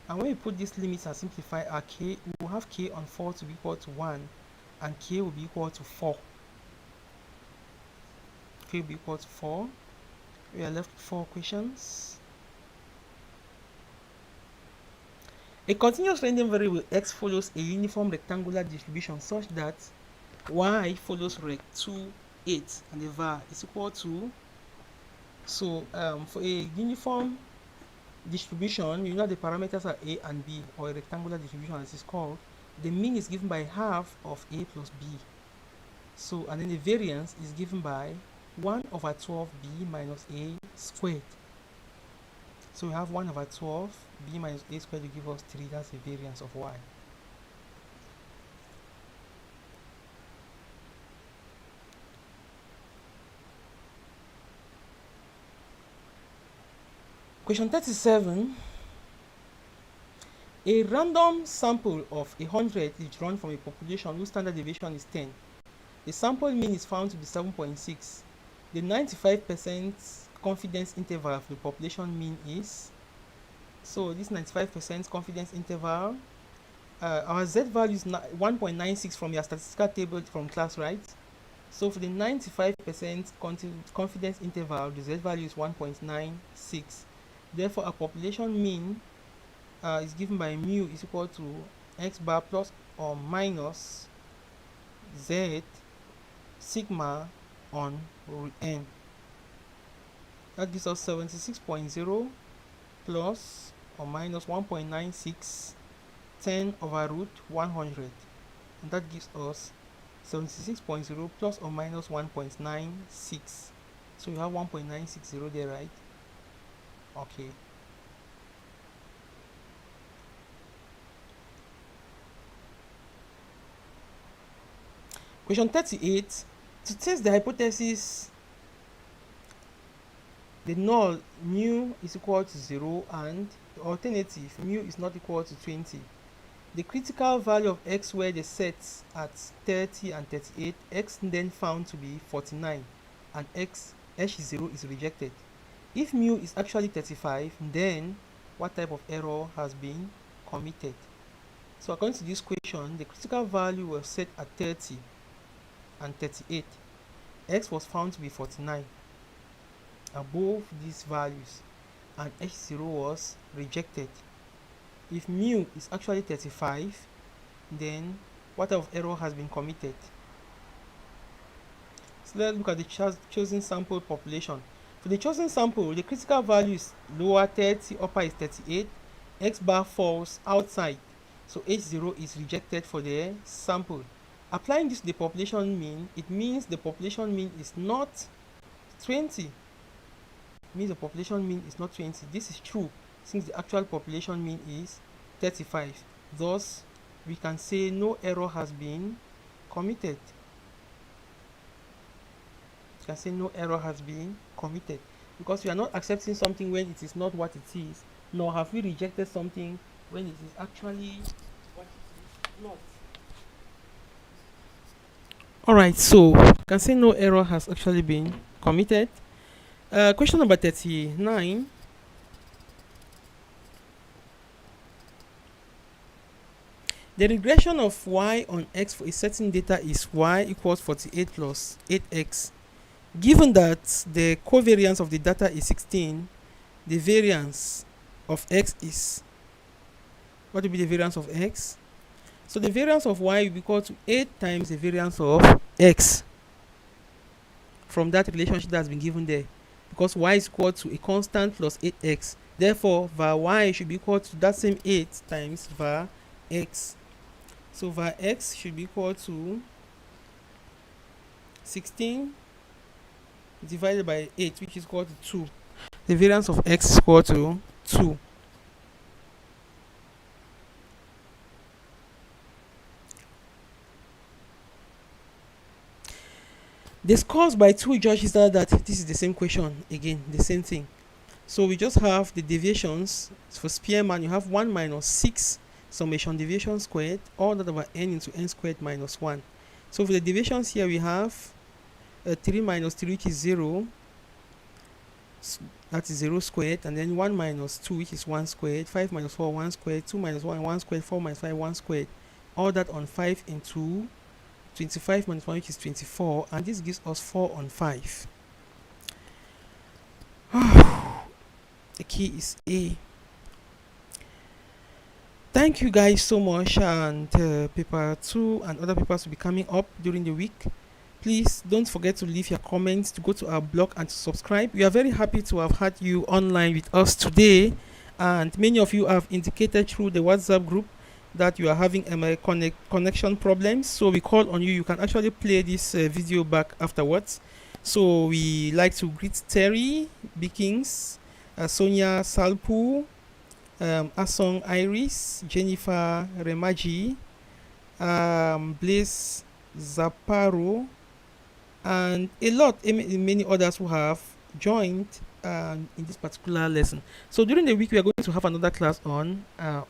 And when we put these limits and simplify our k, we will have k on 4 to be equal to 1 and k will be equal to 4. K will be equal to 4. We are left with 4 questions. A continuous random variable x follows a uniform rectangular distribution such that y follows rect 2, 8 and the var is equal to. So for a uniform distribution, you know the parameters are a and b, or a rectangular distribution as it's called. The mean is given by half of a plus b. So, and then the variance is given by 1 over 12b minus a squared. So we have 1 over 12 b minus a squared to give us 3. That's the variance of y. Question 37. A random sample of 100 is drawn from a population whose standard deviation is 10. The sample mean is found to be 7.6. The 95% confidence interval of the population mean is. So this 95% confidence interval, our z value is 1.96 from your statistical table from class, right? So for the 95% confidence interval, the z value is 1.96. Therefore, a population mean is given by mu is equal to x bar plus or minus z sigma on root n. That gives us 76.0 plus or minus 1.96 10 over root 100, and that gives us 76.0 plus or minus 1.96. So you have 1.960 there, right? Okay. Question 38. To test the hypothesis, the null mu is equal to 0 and the alternative mu is not equal to 20. The critical value of x where the sets at 30 and 38, x then found to be 49 and x h0 is rejected. If mu is actually 35, then what type of error has been committed? So according to this question, the critical value was set at 30 and 38. X was found to be 49 above these values and h0 was rejected. If mu is actually 35, then what type of error has been committed? So let's look at the chosen sample population. For the chosen sample, the critical value is lower 30, upper is 38, x bar falls outside, so h0 is rejected for the sample. Applying this to the population mean, it means the population mean is not 20. It means the population mean is not 20. This is true since the actual population mean is 35. Thus, we can say no error has been committed. can say no error has been committed, because we are not accepting something when it is not what it is, nor have we rejected something when it is actually what it is not. Alright, so you can say no error has actually been committed. Question number 39. The regression of y on x for a certain data is y equals 48 plus 8x. Given that the covariance of the data is 16, the variance of x is, what will be the variance of x? So the variance of y will be equal to 8 times the variance of x from that relationship that has been given there, because y is equal to a constant plus 8x. Therefore, var y should be equal to that same 8 times var x. So var x should be equal to 16 divided by 8, which is equal to 2. The variance of x is equal to 2. The scores by 2 judges that this is the same question again, the same thing. So we just have the deviations. For Spearman, you have 1 minus 6 summation deviation squared, all that over n into n squared minus 1. So for the deviations here, we have 3 minus 3, which is 0. That is 0 squared. And then 1 minus 2, which is 1 squared. 5 minus 4, 1 squared. 2 minus 1, 1 squared. 4 minus 5, 1 squared. All that on 5 into 25 minus 1, which is 24. And this gives us 4 on 5. The key is A. Thank you guys so much, and paper 2 and other papers will be coming up during the week. Please don't forget to leave your comments, to go to our blog, and to subscribe. We are very happy to have had you online with us today, and many of you have indicated through the WhatsApp group that you are having connection problems. So we call on you. You can actually play this video back afterwards. So we like to greet Terry Bickings, Sonia Salpu, Asong Iris, Jennifer Remaji, Blaze Zaparo, and many others who have joined in this particular lesson. So during the week, we are going to have another class on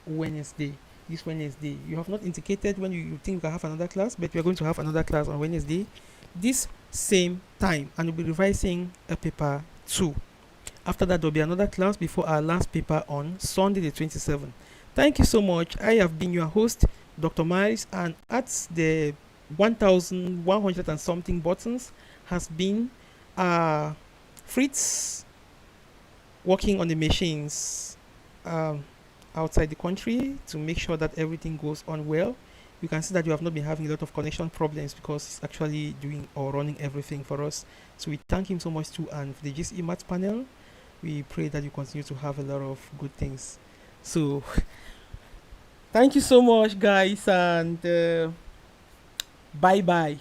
Wednesday. This Wednesday, you have not indicated when you think we can have another class, but we are going to have another class on Wednesday, this same time, and we'll be revising a paper 2. After that, there'll be another class before our last paper on Sunday the 27th. Thank you so much. I have been your host, Dr. Miles, and at the 1,100 and something buttons has been Fritz, working on the machines outside the country to make sure that everything goes on well. You can see that you have not been having a lot of connection problems because it's actually doing or running everything for us. So we thank him so much too, and for the GCE Maths panel, we pray that you continue to have a lot of good things. So thank you so much, guys, and bye bye.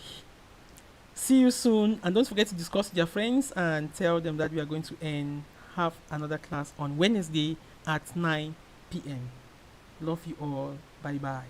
See you soon, and don't forget to discuss with your friends and tell them that we are going to have another class on Wednesday at 9 p.m. Love you all. Bye bye.